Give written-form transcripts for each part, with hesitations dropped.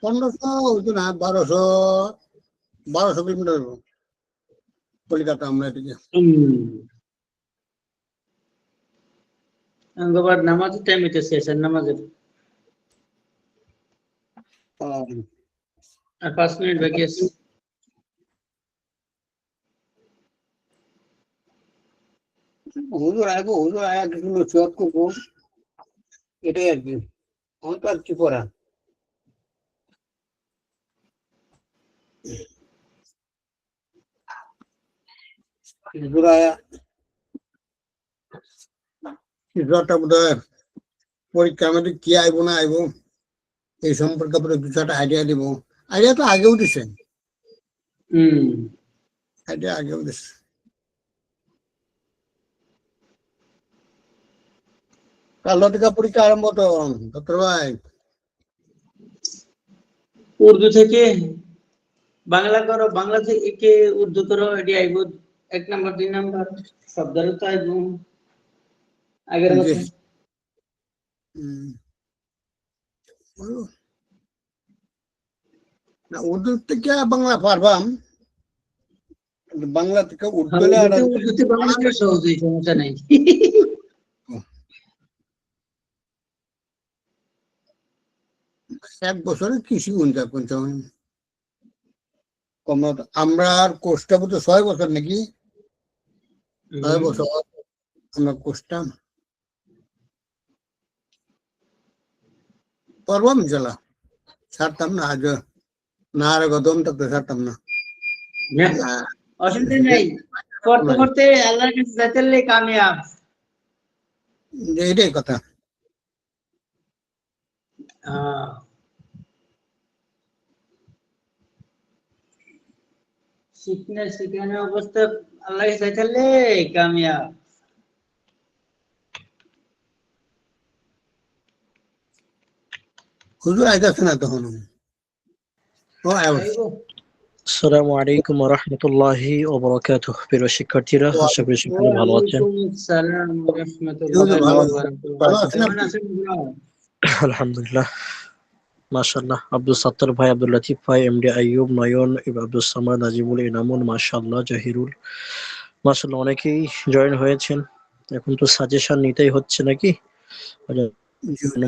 1500 হতো না, 1200 কিলোমিটার কলকাতা আমরা এদিকে। আঙ্গবার নামাজের টাইম হইতেছে, এসার নামাজের আর 5 মিনিট বাকি আছে। হুজুর আয়া কিছু নসিহত করবো, এটাই আর কি। আমার তো আর কি করা। হুজুর আয়া কিছুটা বোধহয় পরীক্ষার মধ্যে কি আইব না আইব এই সম্পর্কে কিছু একটা আইডিয়া দিব। আইডিয়া তো আগেও দিছে, আইডিয়া আগেও দিছে। কাল থেকে পরীক্ষা আরম্ভ তো ডক্টর ভাই। উর্দু থেকে বাংলা করো, বাংলা থেকে উর্দু করো, এটি আইব 1 নাম্বার 2 নাম্বার শব্দের তো আইব আগের মতো। না উর্দু থেকে বাংলা পারবাম, বাংলা থেকে উর্দু উর্দুতে বাংলা সহজ, সমস্যা নাই। এক বছরে কৃষি গুনতে আমরা কোর্সটা বোধ 6 বছর নাকি, 6 বছর আমরা কোর্সটা পারবাম ইনশাল্লাহ। ছাড়তাম না আজ, না আর গদম তো ছাড়তাম না। অসুবিধা নাই, করতে করতে আল্লাহর কাছে যাইতে কামিয়াব, এইটাই কথা। শিখানো অবস্থা আল্লাহর কাছে যাইতে কামিয়াব। হুজুর আইতাছে না তখন। আসসালামু আলাইকুম ওয়া রাহমাতুল্লাহি ওয়া বারাকাতুহু। প্রিয় শিক্ষার্থীরা, আশা করি সকলে ভালো আছেন। আসসালাম ওয়া রাহমাতুল্লাহি ওয়া বারাকাতুহু। আলহামদুলিল্লাহ, মাশাআল্লাহ। আব্দুল সাত্তার ভাই, আব্দুল লতিফ ভাই, এমডি আইয়ুব, নয়ন, আব্দুল সামাদ, নাজিবুল ইনামুল, মাশাআল্লাহ, জাহিরুল, মাশাআল্লাহ অনেকেই জয়েন হয়েছেন। এখন তো সাজেশন নিতেই হচ্ছে নাকি,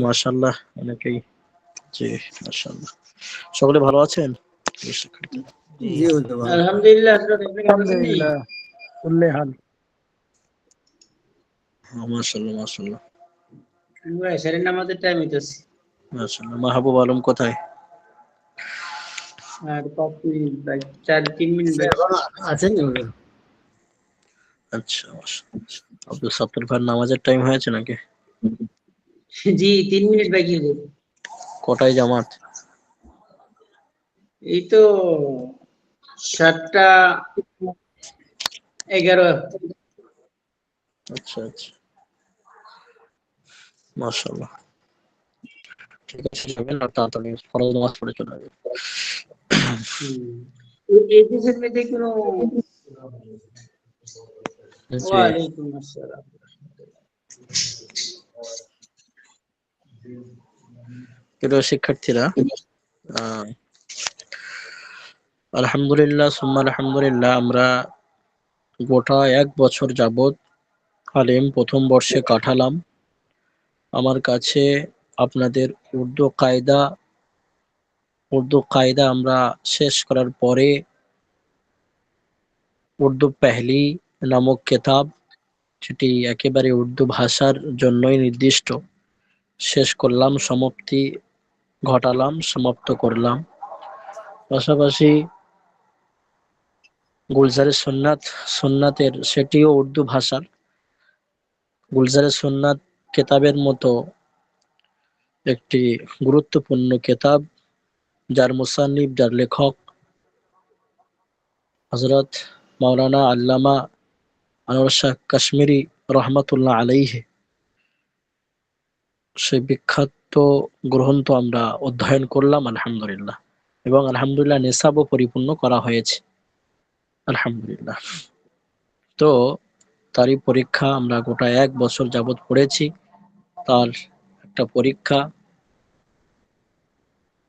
মাশাআল্লাহ অনেকেই। জি মাশাআল্লাহ, সকলে ভালো আছেন? আলহামদুলিল্লাহ, আলহামদুলিল্লাহ কুল্লে হাল। মাশাআল্লাহ মাশাআল্লাহ। আমরা এশারের নামাজের টাইম হইতাছে। মাশাআল্লাহ। মাহবুব আলম কোথায়? আর 5 মিনিট বাকি, 4-3 মিনিট বাকি আছেন। আচ্ছা, আব্দুল সাত্তার ভাই নামাজের টাইম হয়েছে নাকি? জি 3 মিনিট বাকি। কটায় জামাত? এই তো 7:11। আচ্ছা আচ্ছা, মাশাআল্লাহ। ঠিক আছে, যাবেন আর তাড়াতাড়ি ফরজ নামাজ পড়ে চলে যাবেন। এই দেশের মধ্যে কোনো ওয়ালাইকুম আসসালাম। প্রিয় শিক্ষার্থীরা, আলহামদুলিল্লাহ সুম্মা আলহামদুলিল্লাহ, আমরা গোটা 1 বছর যাবত আলিম প্রথম বর্ষে কাটালাম। আমার কাছে আপনাদের উর্দু কায়দা আমরা শেষ করার পরে উর্দু পেহলি নামক কিতাব, যেটি একেবারে উর্দু ভাষার জন্যই নির্দিষ্ট, শেষ করলাম, সমাপ্ত করলাম। পাশাপাশি গুলজারে সুন্নাতের, সেটিও উর্দু ভাষার। গুলজারে সুন্নাত কিতাবের মতো একটি গুরুত্বপূর্ণ কিতাব, যার মুসান্নিফ, যার লেখক হযরত মাওলানা আল্লামা আনোয়ার শাহ কাশ্মীরি রহমাতুল্লাহ আলাইহি, সেই বিখ্যাত গ্রন্থ আমরা অধ্যয়ন করলাম আলহামদুলিল্লাহ, এবং আলহামদুলিল্লাহ নিসাবও পরিপূর্ণ করা হয়েছে আলহামদুলিল্লাহ। তো তারই পরীক্ষা আমরা গোটা 1 বছর যাবত পড়েছি, তার একটা পরীক্ষা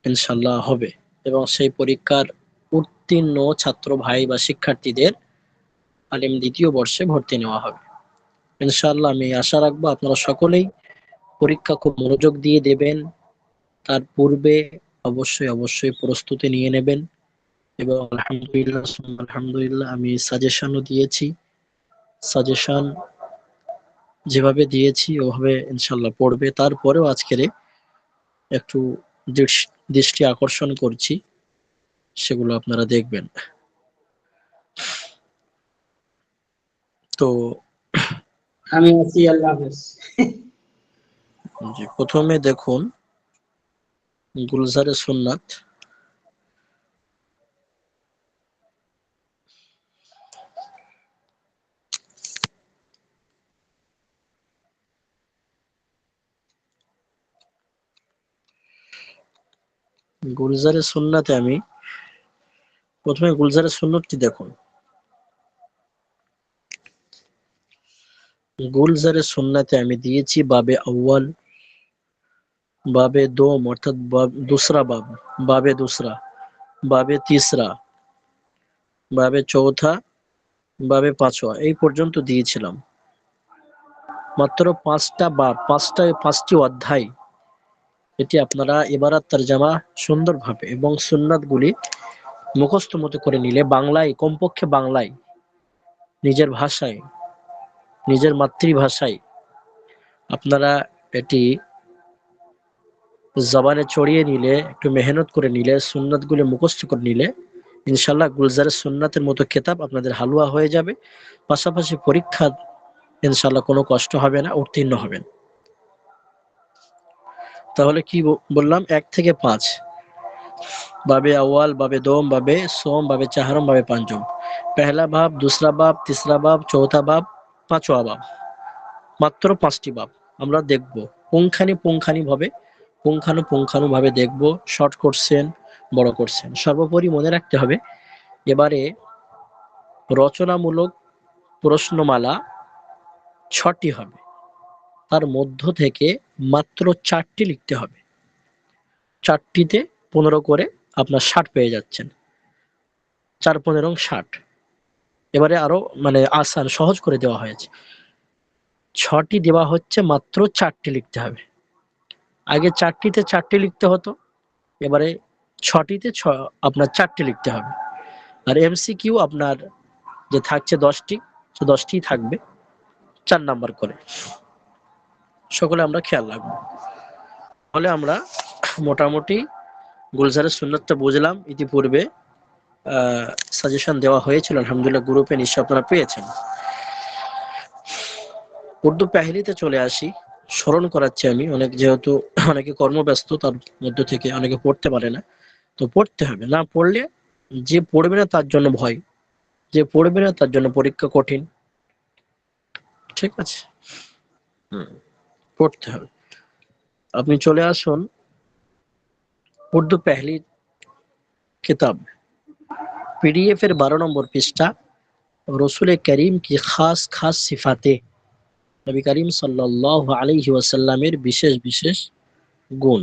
ইনশাল্লাহ হবে, এবং সেই পরীক্ষার উত্তীর্ণ ছাত্র ভাই বা শিক্ষার্থীদের আলিম দ্বিতীয় বর্ষে ভর্তি নেওয়া হবে ইনশাআল্লাহ। আমি আশা রাখবো আপনারা সকলেই পরীক্ষা খুব মনোযোগ দিয়ে দেবেন। তার পূর্বে অবশ্যই প্রস্তুতি নিয়ে নেবেন, এবং আলহামদুলিল্লাহ সুম্মা আলহামদুলিল্লাহ আমি সাজেশনও দিয়েছি। সাজেশন যেভাবে দিয়েছি ওভাবে ইনশাল্লাহ পড়বে। তারপরেও আজকের একটু দৃষ্টি আকর্ষণ করছি, সেগুলো আপনারা দেখবেন। তো আমি আছি, আল্লাহ হাফেজ। জি, প্রথমে দেখুন গুলজারে সুন্নাত। গুলজারে সুন্নাতে আমি প্রথমে গুলজারে সুন্নতটি দেখুন। গুলজারে সুন্নাতে আমি দিয়েছি বাবে আউয়াল, বাবে দোম অর্থাৎ দুসরা বাব, বাবে দুসরা, বাবে তিসরা, বাবে চৌথা, বাবে পাঁচওয়া, এই পর্যন্ত দিয়েছিলাম। মাত্র 5টা বাব, পাঁচটি অধ্যায়। এটি আপনারা ইবারাত তরজামা সুন্দরভাবে এবং সুন্নাতগুলি মুখস্থ মতো করে নিলে, বাংলায়, কমপক্ষে বাংলায়, নিজের ভাষায়, নিজের মাতৃভাষায় আপনারা এটি জবানে চড়িয়ে নিলে, একটু মেহনত করে নিলে, সুন্নাতগুলি মুখস্থ করে নিলে ইনশাল্লাহ গুলজারের সুন্নাতের মতো খেতাব আপনাদের হালুয়া হয়ে যাবে। পাশাপাশি পরীক্ষা ইনশাল্লাহ কোনো কষ্ট হবে না, উত্তীর্ণ হবেন। তাহলে কি বললাম? 1 থেকে 5, বাবে আউয়াল, বাবে দোম, বাবে সোম, বাবে চাহারম, বাবে পাঞ্চম। পহলা বাব, দুসরা বাব, তিসরা বাব, চৌথা বাব, পাঁচওয়া বাব। মাত্র 5টি বাব আমরা দেখব পুঙ্খানুপুঙ্খানুভাবে দেখব। শর্ট করছেন, বড় করছেন, সর্বোপরি মনে রাখতে হবে এবারে রচনামূলক প্রশ্নমালা 6টি হবে, তার মধ্য থেকে মাত্র 4টি লিখতে হবে। 4টিতে 15 করে আপনার 60 পেয়ে যাচ্ছেন। 4 15 60। এবারে আরো আসান, সহজ করে দেওয়া হয়েছে। 6টি দেওয়া হচ্ছে, মাত্র 4টি লিখতে হবে। আগে 4টিতে 4টি লিখতে হতো, এবারে 6টিতে আপনার 4টি লিখতে হবে। আর এমসিকিউ আপনার যে থাকছে 10টি, 10টি থাকবে 4 নাম্বার করে। সকলে আমরা খেয়াল রাখবো। তাহলে আমরা মোটামুটি গুলজারের সুন্নাতটা বুঝলাম। ইতিপূর্বে সাজেশন দেওয়া হয়েছিল আলহামদুলিল্লাহ, গ্রুপে নিশ্চয় আপনারা পেয়েছেন। উর্দু পেহলিতে চলে আসি। স্মরণ করাচ্ছি আমি, যেহেতু অনেকে কর্মব্যস্ত, তার মধ্য থেকে অনেকে পড়তে পারে না, তো পড়তে হবে। না পড়লে, যে পড়বে না তার জন্য ভয়, যে পড়বে না তার জন্য পরীক্ষা কঠিন। ঠিক আছে, পড়তে হবে। আপনি চলে আসুন উর্দু পেহলি কিতাব, পিডিএফ এর 12 নম্বর পৃষ্ঠা, রসুল করিম কি খাস খাস সিফাতে, নবী করিম সাল্লাল্লাহু আলাইহি ওয়াসাল্লামের বিশেষ বিশেষ গুণ।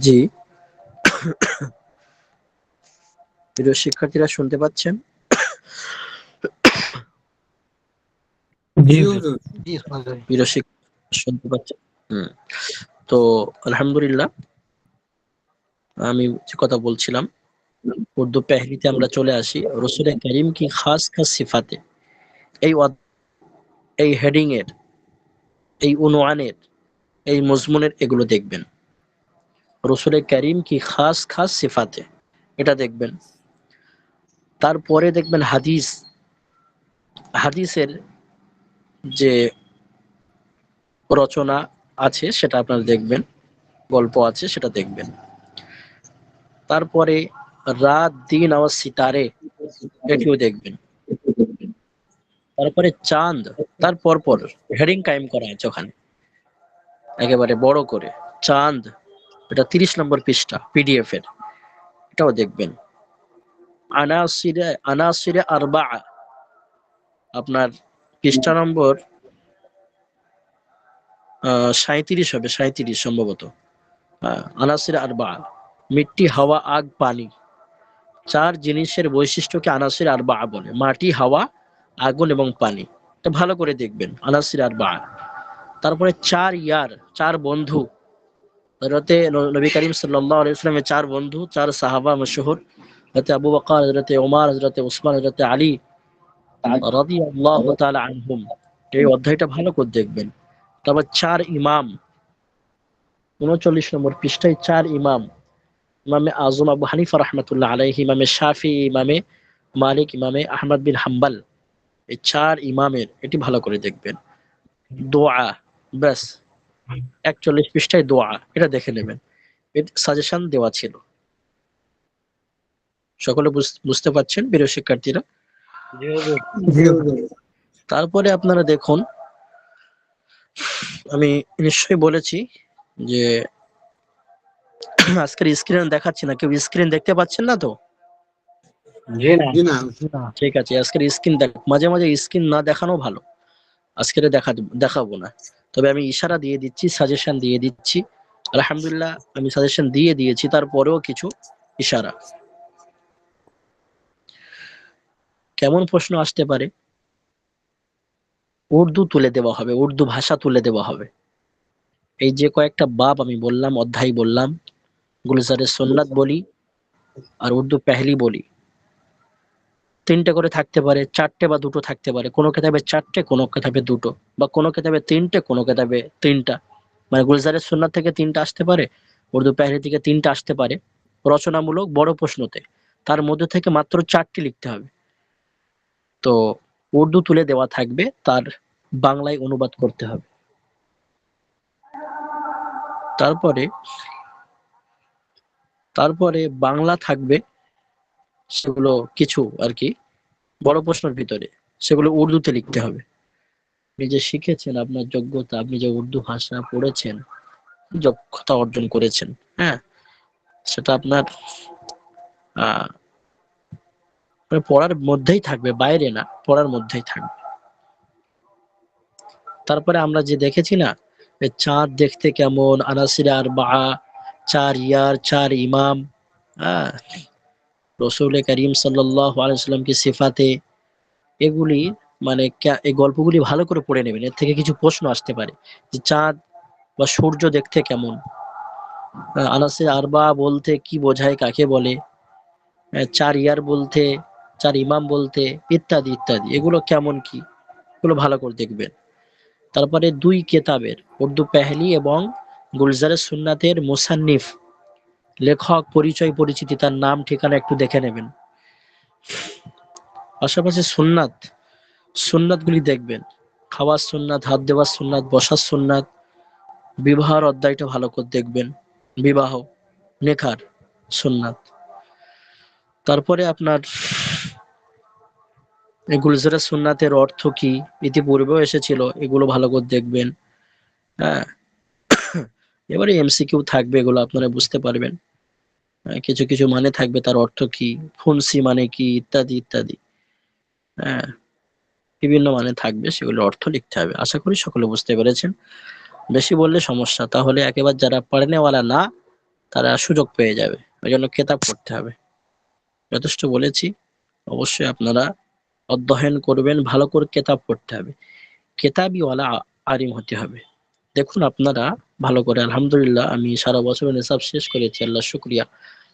জি, প্রিয় শিক্ষার্থীরা শুনতে পাচ্ছেন? জি হুজুর। প্রিয় শিক্ষার্থীরা শুনতে পাচ্ছেন? তো আলহামদুলিল্লাহ, আমি যে কথা বলছিলাম, উর্দু পেহলিতে আমরা চলে আসি। রসুল করিম কি খাস খাস সিফাতে, এই হেডিং এর, এই উনওয়ানের, এই মজমুনের এগুলো দেখবেন। রসুল করিম কি খাস খাস সিফাতে, এটা দেখবেন। তারপরে দেখবেন হাদিস, হাদিসের যে রচনা আছে সেটা আপনারা দেখবেন, গল্প আছে সেটা দেখবেন। তারপরে রাত দিন আওয়াজ সিতারে, এটিও দেখবেন। তারপরে চাঁদ, তার পর হেডিং কায়েম করা আছে ওখানে একেবারে বড় করে, চাঁদ, এটা 30 নম্বর পৃষ্ঠা পিডিএফ এর, এটাও দেখবেন। আনাসিরে আরবা, আপনার পৃষ্ঠা নম্বর 37 হবে, 37 সম্ভবত। আনাসিরে আরবা, মিট্টি, হাওয়া, আগ, পানি, 4 জিনিসের বৈশিষ্ট্যকে আনাসির আরবা বলে, মাটি, হাওয়া, আগুন এবং পানি। এটা ভালো করে দেখবেন, আনাসির আরবা। তারপরে 4 ইয়ার, 4 বন্ধু, হযরতে নবী করিম সাল্লাল্লাহু আলাইহি ওয়াসাল্লামের 4 বন্ধু, 4 সাহাবা মশহুর, হযরতে আবু বকর, হযরতে ওমর, হযরতে উসমান, হযরতে আলী রাদিয়াল্লাহু তাআলা আনহুম। এই অধ্যায়টা ভালো করে দেখবেন। তারপর 4 ইমাম, 39 নম্বর পৃষ্ঠায় 4 ইমাম, ইমামে আজম আবু হানিফা রাহমাতুল্লাহ আলাইহি, ইমামে শাফি, ইমামে মালিক, ইমামে আহমদ বিন হাম্বল, এই 4 ইমামের এটি ভালো করে দেখবেন। দোয়া, ব্যাস 41 পৃষ্ঠায় দোয়া, এটা দেখে নেবেন। এর সাজেশন দেওয়া ছিল। সকলে বুঝতে পারছেন প্রিয় শিক্ষার্থীরা? জি হুজুর। জি হুজুর। তারপরে আপনারা দেখুন, আমি নিশ্চয়ই বলেছি যে আজকের স্ক্রিন দেখাচ্ছি না, কেউ স্ক্রিন দেখতে পাচ্ছেন না তো? জি না। জি না। ঠিক আছে, আজকের স্ক্রিন মাঝে মাঝে স্ক্রিন না দেখানো ভালো, আজকের দেখাবো না। তবে আমি ইশারা দিয়ে দিচ্ছি, সাজেশন দিয়ে দিচ্ছি। আলহামদুলিল্লাহ আমি সাজেশন দিয়ে দিয়েছি, তারপরেও কিছু ইশারা। কেমন প্রশ্ন আসতে পারে? উর্দু তুলে দেওয়া হবে, উর্দু ভাষা তুলে দেওয়া হবে। এই যে কয়েকটা বাব আমি বললাম, অধ্যায় বললাম, গুলজারে সুন্নাত বলি আর উর্দু পেহলি বলি, 3টে করে থাকতে পারে, 4টে বা 2টো থাকতে পারে। কোনো কিতাবে 4টে, কোনো কিতাবে 2টো, বা কোনো কিতাবে 3টে, কোনো কিতাবে 3টা। মানে গুলজারে সুন্নাত থেকে 3টা আসতে পারে, উর্দু পেহলি থেকে 3টা আসতে পারে, রচনামূলক বড় প্রশ্নতে। তার মধ্যে থেকে মাত্র 4টি লিখতে হবে। তো উর্দু তুলে দেওয়া থাকবে, তার বাংলায় অনুবাদ করতে হবে। তারপরে তারপরে বাংলা থাকবে, সেগুলো কিছু আর কি বড় প্রশ্নের ভিতরে, সেগুলো উর্দুতে লিখতে হবে। আপনি যে শিখেছেন, আপনার যোগ্যতা, আপনি যে উর্দু ভাষা পড়েছেন, দক্ষতা অর্জন করেছেন, হ্যাঁ, সেটা আপনার আহ পড়ার মধ্যেই থাকবে, বাইরে না, পড়ার মধ্যেই থাকবে। তারপরে আমরা যে দেখেছি না, চাঁদ দেখতে কেমন, আনাসিরে আরবা, 4 ইয়ার, 4 ইমাম, হ্যাঁ, রসুল করিম সাল্লাল্লাহু আলাইহি ওয়াসাল্লাম কি সিফাতে, এগুলি মানে এই গল্পগুলি ভালো করে পড়ে নেবেন। এর থেকে কিছু প্রশ্ন আসতে পারে যে চাঁদ বা সূর্য দেখতে কেমন, আনাসির আরবা বলতে কি বোঝায়, কাকে বলে, 4 ইয়ার বলতে, 4 ইমাম বলতে, ইত্যাদি ইত্যাদি, এগুলো কেমন কি, এগুলো ভালো করে দেখবেন। তারপরে 2 কেতাবের, উর্দু পেহলি এবং গুলজারে সুন্নাতের মুসান্নিফ, লেখক, পরিচয়, পরিচিতি, তার নাম ঠিকানা একটু দেখে নেবেন। পাশাপাশি সুন্নাতগুলি দেখবেন, খাওয়ার সুন্নাত, হাত দেওয়ার সুন্নাত, বসার সুন্নাত, বিবাহের অধ্যায়টা ভালো করে দেখবেন, বিবাহ, নেকার সুন্নাত। তারপরে আপনার গুলজারে সুন্নাতের অর্থ কি, ইতিপূর্বেও এসেছিল, এগুলো ভালো করে দেখবেন। হ্যাঁ, এবারে এমসিকিউ থাকবে, এগুলো আপনারা বুঝতে পারবেন। কিছু কিছু মানে থাকবে, তার অর্থ কি, ফুনসি মানে কি, ইত্যাদি ইত্যাদি। হ্যাঁ, বিভিন্ন মানে থাকবে, সেগুলোর অর্থ লিখতে হবে। আশা করি সকলে বুঝতে পেরেছেন। বেশি বললে সমস্যা, তাহলে একেবারে যারা পড়নেওয়ালা না, তারা সুযোগ পেয়ে যাবে। ওই জন্য কেতাব পড়তে হবে। যথেষ্ট বলেছি। অবশ্যই আপনারা অধ্যয়ন করবেন, ভালো করে কেতাব পড়তে হবে, কেতাবিওয়ালা আলিম হতে হবে। দেখুন আপনারা ভালো করে, আলহামদুলিল্লাহ আমি সারা বছর নিসাব শেষ করেছি, আল্লাহ শুকরিয়া।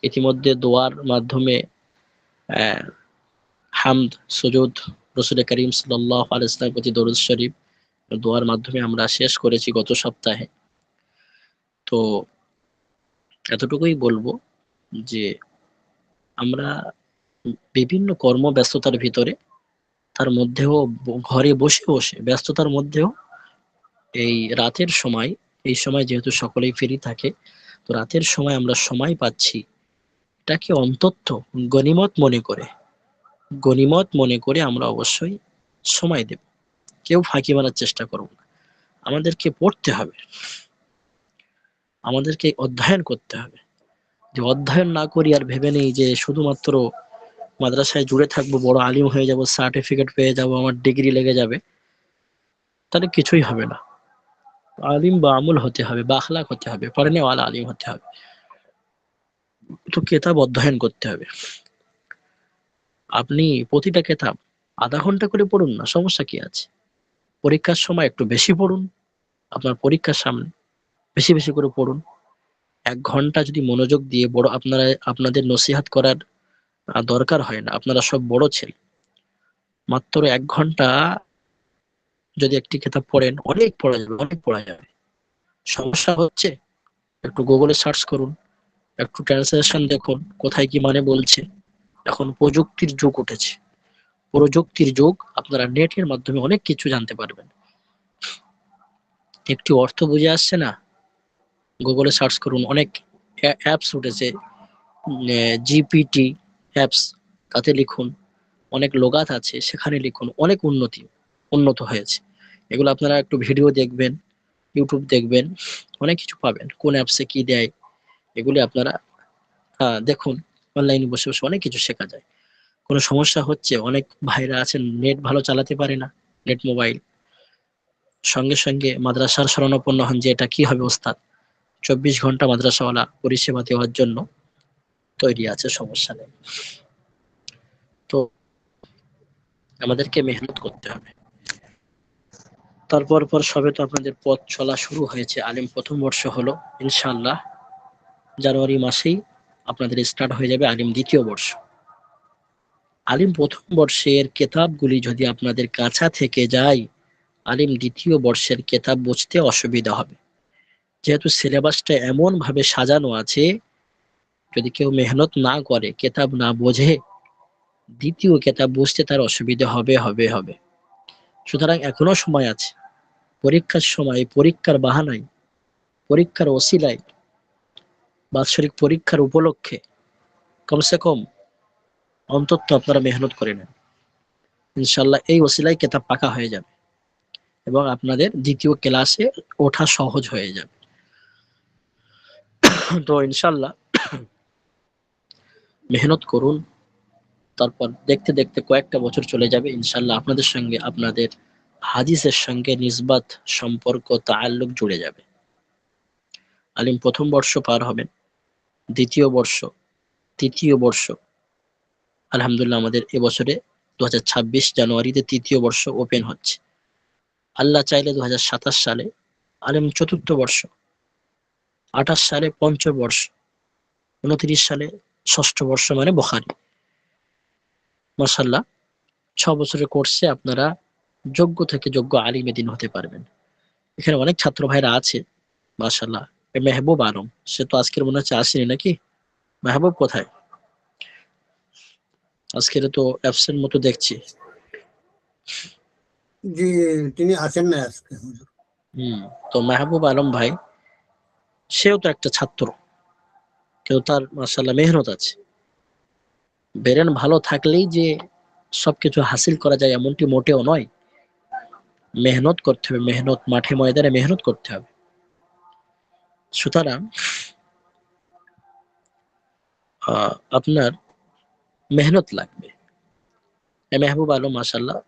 ইতিমধ্যে দোয়ার মাধ্যমে আহ, হামদ, সুজুদ, রসুল করিম সাল্লাল্লাহু আলাইহি ওয়াসাল্লামের প্রতি দরুদ শরীফ, দোয়ার মাধ্যমে আমরা শেষ করেছি গত সপ্তাহে। তো এতটুকুই বলবো যে আমরা বিভিন্ন কর্মব্যস্ততার ভিতরে তার মধ্যেও ঘরে বসে বসে ব্যস্ততার মধ্যেও এই রাতের সময়, এই সময় যেহেতু সকলেই ফ্রি থাকে, তো রাতের সময় আমরা সময় পাচ্ছি, এটাকে অন্তত গনিমত মনে করে আমরা অবশ্যই সময় দেব। কেউ ফাঁকি মারার চেষ্টা করব না। আমাদেরকে পড়তে হবে, আমাদেরকে অধ্যয়ন করতে হবে। যে অধ্যয়ন না করি আর ভেবে নেই যে শুধুমাত্র মাদ্রাসায় জুড়ে থাকবো, বড় আলিম হয়ে যাব, সার্টিফিকেট পেয়ে যাব, আমার ডিগ্রি লেগে যাবে, তাহলে কিছুই হবে না। আলিম বা আমল হতে হবে, বা আখলাক হতে হবে, পড়নে ওয়ালা আলিম হতে হবে। তো কেতাব অধ্যয়ন করতে হবে। আপনি প্রতিটা কেতাব আধা ঘন্টা করে পড়ুন না, সমস্যা কি আছে? পরীক্ষার সময় একটু বেশি পড়ুন, আপনার পরীক্ষার সামনে বেশি বেশি করে পড়ুন। 1 ঘন্টা যদি মনোযোগ দিয়ে আপনাদের নসিহাত করার দরকার হয় না, আপনারা সব বড় ছেলে, মাত্র 1 ঘন্টা যদি একটি কিতাব পড়েন, অনেক পড়া যাবে, অনেক পড়া যাবে। সমস্যা হচ্ছে, একটু গুগলে সার্চ করুন, একটু ট্রান্সলেশন দেখুন কোথায় কি মানে বলছে। এখন প্রযুক্তির যুগ উঠেছে, প্রযুক্তির যুগ, আপনারা নেটের মাধ্যমে অনেক কিছু জানতে পারবেন। একটি অর্থ বুঝে আসছে না, গুগলে সার্চ করুন, অনেক অ্যাপস উঠেছে, জিপিটি অ্যাপস, তাতে লিখুন। অনেক লোগাত আছে, সেখানে লিখুন, অনেক উন্নত হয়েছে। এগুলো আপনারা একটু ভিডিও দেখবেন, ইউটিউব দেখবেন, অনেক কিছু পাবেন, কোন অ্যাপসে কি দেয় এগুলি আপনারা দেখুন। অনলাইনে বসে বসে অনেক কিছু শেখা যায়। কোনো সমস্যা হচ্ছে, অনেক ভাইরা আছেন নেট ভালো চালাতে পারে না, নেট মোবাইল, সঙ্গে সঙ্গে মাদ্রাসার শরণাপন্ন হন যে এটা কি হবে ওস্তাদ, 24 ঘন্টা মাদ্রাসাওয়ালা পরিষেবা দেওয়ার জন্য তৈরি আছে, সমস্যা নেই। তো আমাদেরকে মেহনত করতে হবে। তারপর সবে তো আপনাদের পথ চলা শুরু হয়েছে, আলিম প্রথম বর্ষ হলো, ইনশাআল্লাহ জানুয়ারি মাসেই আপনাদের স্টার্ট হয়ে যাবে আলিম দ্বিতীয় বর্ষ। আলিম প্রথম বর্ষের কেতাবগুলি যদি আপনাদের কাছা থেকে যায়, আলিম দ্বিতীয় বর্ষের কেতাব বুঝতে অসুবিধা হবে। যেহেতু সিলেবাসটা এমন ভাবে সাজানো আছে, যদি কেউ মেহনত না করে, কেতাব না বোঝে, দ্বিতীয় কেতাব বুঝতে তার অসুবিধা হবে। সুতরাং এখনো সময় আছে। পরীক্ষার সময়, পরীক্ষার বাহানায়, পরীক্ষার ওসিলায়, বাৎসরিক পরীক্ষার উপলক্ষে কমসে কম অন্তত আপনারা মেহনত করে নেন। ইনশাল্লাহ এই ওসিলায় কেতাব পাকা হয়ে যাবে এবং আপনাদের দ্বিতীয় ক্লাসে ওঠা সহজ হয়ে যাবে। তো ইনশাল্লাহ মেহনত করুন, তারপর দেখতে দেখতে কয়েকটা বছর চলে যাবে, ইনশাল্লাহ আপনাদের সঙ্গে আপনাদের হাদিসের সঙ্গে নিসবাত, সম্পর্ক, তাআল্লুক জুড়ে যাবে। আলিম প্রথম বর্ষ পার হবেন, দ্বিতীয় বর্ষ, তৃতীয় বর্ষ, আলহামদুলিল্লাহ আমাদের এবছরে 2026 জানুয়ারিতে তৃতীয় বর্ষ ওপেন হচ্ছে। আল্লাহ চাইলে 2027 সালে আলিম চতুর্থ বর্ষ, 28 সালে পঞ্চম বর্ষ, 29 সালে ষষ্ঠ বর্ষ, মানে বুখারী। মাশাআল্লাহ 6 বছরের কোর্সে আপনারা যোগ্য থেকে যোগ্য আলিমে দ্বীন হতে পারবেন। এখানে অনেক ছাত্র ভাইরা আছে, মাশাআল্লাহ। মেহবুব আলম, সে তো আজকের মনে হচ্ছে আসেনি নাকি? মেহবুব কোথায়? আজকের তো অ্যাবসেন্ট মতো দেখছি। জি, তিনি আছেন না আজকে। তো মেহবুব আলম ভাই, সেও তো একটা ছাত্র, কেউ তার মাশাআল্লাহ মেহনত আছে। ব্রেন ভালো থাকলেই যে সবকিছু হাসিল করা যায় এমনটি মোটেও নয়। মেহনত করতে হবে, মেহনত, মাঠে ময়দানে মেহনত করতে হবে। সুতরাং আপনার মেহনত লাগবে। মেহবুব আলম মাশাআল্লাহ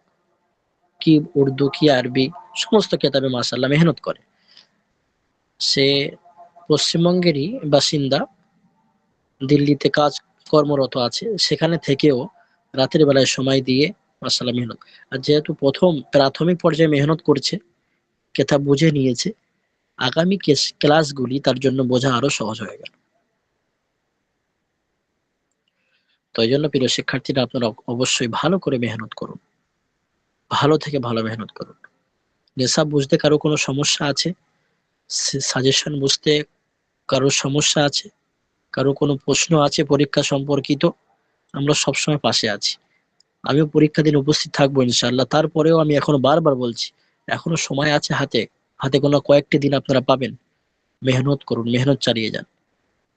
কি উর্দু কি আরবি সমস্ত কেতাবে মাশাআল্লাহ মেহনত করে। সে পশ্চিমবঙ্গেরই বাসিন্দা, দিল্লিতে কর্মরত আছে, সেখানে থেকেও রাতের বেলায় সময় দিয়ে মাশাআল্লাহ মেহনত। আর যেহেতু প্রথম প্রাথমিক পর্যায়ে মেহনত করছে, কেতাব বুঝে নিয়েছে, আগামী ক্লাসগুলি তার জন্য বোঝা আরো সহজ হয়ে গেল। তো এই জন্য প্রিয় শিক্ষার্থীরা, আপনারা অবশ্যই ভালো করে মেহনত করুন, ভালো থেকে ভালো মেহনত করুন। নেশাব বুঝতে কারো কোনো সমস্যা আছে, সাজেশন বুঝতে কারো সমস্যা আছে, কারো কোনো প্রশ্ন আছে পরীক্ষা সম্পর্কিত, আমরা সবসময় পাশে আছি। আমিও পরীক্ষা দিন উপস্থিত থাকবো ইনশাআল্লাহ। তারপরেও আমি এখনো বারবার বলছি, এখনো সময় আছে হাতে, হাতে কোনো কয়েকটি দিন আপনারা পাবেন। মেহনত করুন, মেহনত চালিয়ে যান।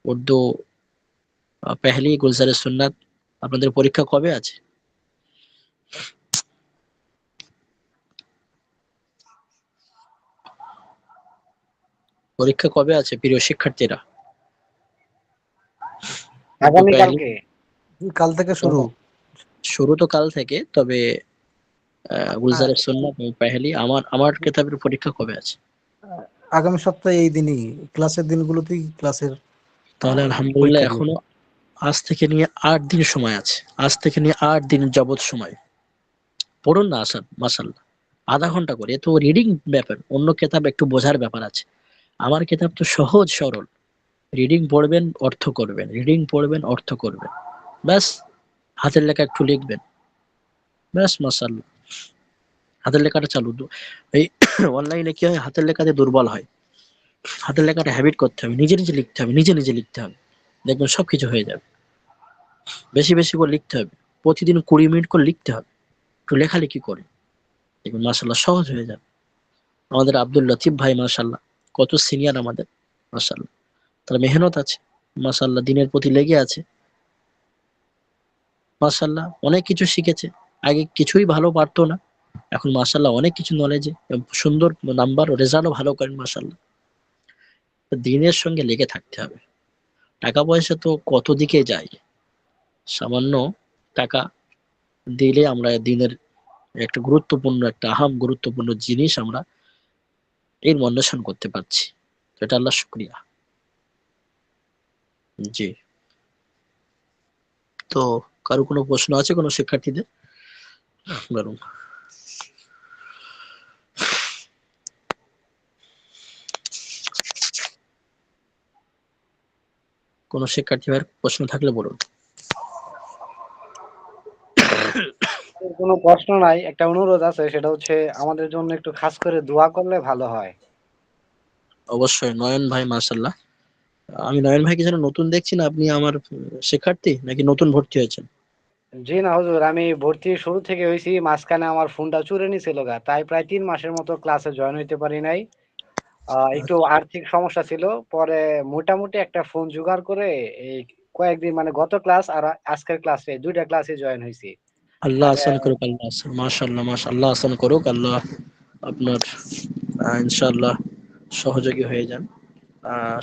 উর্দু পেহলি গুলজারে সুন্নাত, আপনাদের পরীক্ষা কবে আছে? পরীক্ষা কবে আছে প্রিয় শিক্ষার্থীরা? উর্দু পেহলি আগামীকালকে। কাল থেকে শুরু। শুরু তো কাল থেকে, তবে গুলজারে সুন্নাত এবং পেহলি আমার কিতাবের পরীক্ষা কবে আছে? আগামী সপ্তাহে এই দিনই ক্লাসের দিনগুলোতেই ক্লাসের তাহলে আলহামদুলিল্লাহ পরীক্ষা দিয়ে এখনো আজ থেকে নিয়ে 8 দিন সময় আছে। আজ থেকে নিয়ে 8 দিন যাবত সময় পড়ুন না। আসান মাশাল্লাহ, আধা ঘন্টা করে। তো রিডিং ব্যাপার, অন্য কিতাব একটু বোঝার ব্যাপার আছে। আমার কিতাব তো সহজ সরল। রিডিং পড়বেন, অর্থ করবেন, রিডিং পড়বেন, অর্থ করবেন, ব্যাস। হাতের লেখা একটু লিখবেন, ব্যাস মাশাল্লাহ। হাতের লেখাটা চালু এই অনলাইনে কি হয়, হাতের লেখাতে দুর্বল হয়। হাতের লেখাটা হ্যাবিট করতে হবে, নিজে নিজে লিখতে হবে, নিজে নিজে লিখতে হবে, দেখবেন সবকিছু হয়ে যাবে। বেশি বেশি করে লিখতে হবে, প্রতিদিন 20 মিনিট করে লিখতে হবে, একটু লেখালেখি করে দেখবেন মাশাল্লাহ সহজ হয়ে যাবে। আমাদের আব্দুল লতিফ ভাই মাশাল্লাহ কত সিনিয়র আমাদের, মাশাল্লাহ তার মেহনত আছে, মাশাল্লাহ দিনের প্রতি লেগে আছে, মাশাল্লাহ অনেক কিছু শিখেছে। আগে কিছুই ভালো পারতো না, এখন মাশাল্লাহ অনেক কিছু নলেজে, সুন্দর নাম্বার ও রেজাল্টও ভালো করেন মাশাল্লাহ। দিনের সঙ্গে লেগে থাকতে হবে। টাকা পয়সা তো কত দিকে যায়, সামান্য টাকা দিলে আমরা দিনের একটা গুরুত্বপূর্ণ, একটা আহাম গুরুত্বপূর্ণ জিনিস আমরা এর অন্বেষণ করতে পারছি। তো এটা আল্লাহ শুকরিয়া। জি, তো কারো কোনো প্রশ্ন আছে কোনো শিক্ষার্থীদের? বলুন। কোনো শিক্ষার্থী ভাইয়ের প্রশ্ন থাকলে বলুন। কোনো প্রশ্ন নাই, একটা অনুরোধ আছে, সেটা হচ্ছে আমাদের জন্য একটু খাস করে দোয়া করলে ভালো হয়। অবশ্যই নয়ন ভাই মাশাল্লাহ। আমি নয়ন ভাইকে যেন নতুন দেখছি না, আপনি আমার শিক্ষার্থী নাকি নতুন ভর্তি হয়েছেন? জি না হুজুর, আমি ভর্তি শুরু থেকে হয়েছি, মাঝখানে আমার ফোনটা চুরে নিছিল গা, তাই প্রায় 3 মাসের মতো ক্লাসে জয়েন হইতে পারি নাই। একটু আর্থিক সমস্যা ছিল, পরে মোটামুটি একটা ফোন জোগাড় করে এই কয়েকদিন মানে গত ক্লাস আর আজকের ক্লাসে 2টা ক্লাসে জয়েন হয়েছি। আল্লাহ আর আসান করুক, আল্লাহ আসান, মাশাল্লাহ মাশাল্লাহ আসান করুক আল্লাহ। আপনার ইনশাআল্লাহ সহযোগী হয়ে যান,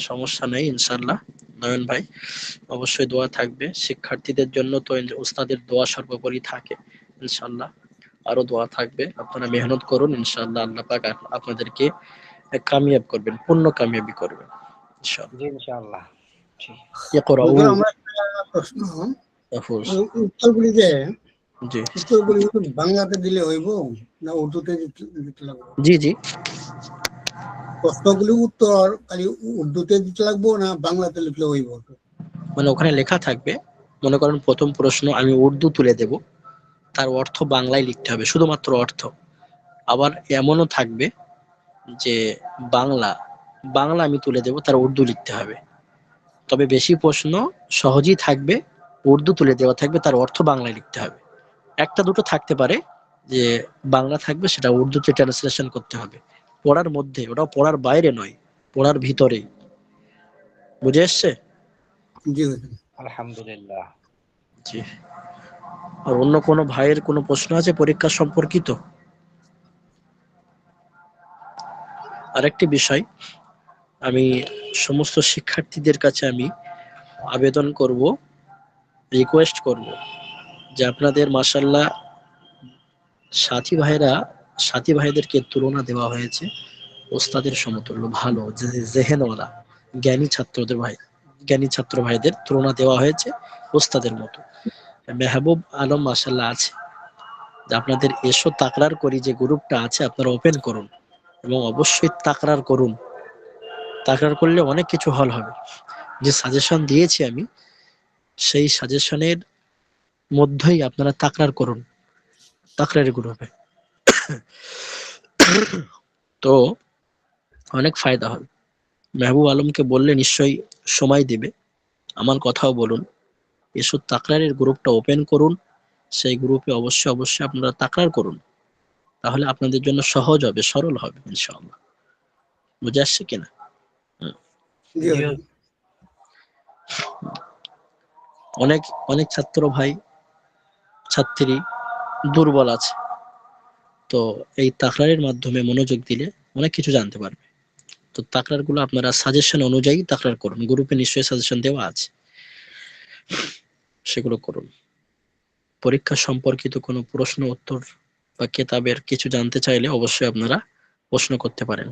সমস্যা নেই ইনশাআল্লাহ। নয়ন ভাই অবশ্যই দোয়া থাকবে শিক্ষার্থীদের জন্য, তো উস্তাদের দোয়া সর্বোপরি থাকে ইনশাআল্লাহ। আরো দোয়া থাকবে, আপনারা মেহনত করুন ইনশাআল্লাহ। আল্লাহ পাক আপনাদেরকে কামিয়াব করবেন, পূর্ণ কামিয়াবি করবেন জি ইনশাআল্লাহ। ইনশাআল্লাহ। জি। ইকরাউ হুজুর, আমার একটা প্রশ্ন, তাফুজ। উত্তরগুলি যে জি উত্তরগুলি হুজুর বাংলাতে দিলে হইব না উর্দুতে দিতে লাগবে? জি জি। প্রশ্নগুলি উত্তর খালি উর্দুতে দিতে লাগবো না বাংলাতে লিখলে হইব? মানে ওখানে লেখা থাকবে, মনে করেন প্রথম প্রশ্ন আমি উর্দু তুলে দেব, তার অর্থ বাংলায় লিখতে হবে, শুধুমাত্র অর্থ। আবার এমনও থাকবে যে বাংলা বাংলা আমি তুলে দেব, তার উর্দু লিখতে হবে। তবে বেশি প্রশ্ন সহজেই থাকবে, উর্দু তুলে দেওয়া থাকবে, তার অর্থ বাংলায় লিখতে হবে। একটা দুটো থাকতে পারে যে বাংলা থাকবে, সেটা উর্দুতে ট্রান্সলেশন করতে হবে। পড়ার মধ্যে, ওটাও পড়ার বাইরে নয়, পড়ার ভিতরেই। বুঝে এসছে? জি হুজুর। আলহামদুলিল্লাহ। জি। আর অন্য কোনো ভাইয়ের কোনো প্রশ্ন আছে পরীক্ষা সম্পর্কিত? আরেকটি বিষয়, আমি সমস্ত শিক্ষার্থীদের কাছে আমি আবেদন করব, রিকোয়েস্ট করব, যে আপনাদের মাশাল্লাহ সাথী ভাইরা, সাথী ভাইদেরকে তুলনা দেওয়া হয়েছে ওস্তাদের সমতুল্য, ভালো জেহেনওয়ালা জ্ঞানী ছাত্রদের ভাই, জ্ঞানী ছাত্র ভাইদের তুলনা দেওয়া হয়েছে ওস্তাদের মতো। মেহবুব আলম মাশাল্লাহ আছে, যে আপনাদের এসো তাকরার করি যে গ্রুপটা আছে আপনারা ওপেন করুন, এবং অবশ্যই তাকরার করুন। তাকরার করলে অনেক কিছু হল হবে। যে সাজেশন দিয়েছি আমি, সেই সাজেশনের মধ্যেই আপনারা তাকরার করুন, তাকরারের গ্রুপে। তো অনেক ফায়দা হবে। মেহবুব আলমকে বললে নিশ্চয়ই সময় দিবে, আমার কথাও বলুন, এসব তাকরারের গ্রুপটা ওপেন করুন, সেই গ্রুপে অবশ্যই অবশ্যই আপনারা তাকরার করুন, তাহলে আপনাদের জন্য সহজ হবে, সরল হবে ইনশাআল্লাহ। বুঝে আসছে কিনা? জি হুজুর। অনেক অনেক ছাত্র ভাই ছাত্রী দুর্বল আছে, তো এই তাকরারের মাধ্যমে মনোযোগ দিলে অনেক কিছু জানতে পারবে। তো তাকরার গুলো আপনারা সাজেশন অনুযায়ী তাকরার করুন, গ্রুপে নিশ্চয়ই সাজেশন দেওয়া আছে, সেগুলো করুন। পরীক্ষা সম্পর্কিত কোনো প্রশ্ন উত্তর বা কেতাবের কিছু জানতে চাইলে অবশ্যই আপনারা প্রশ্ন করতে পারেন।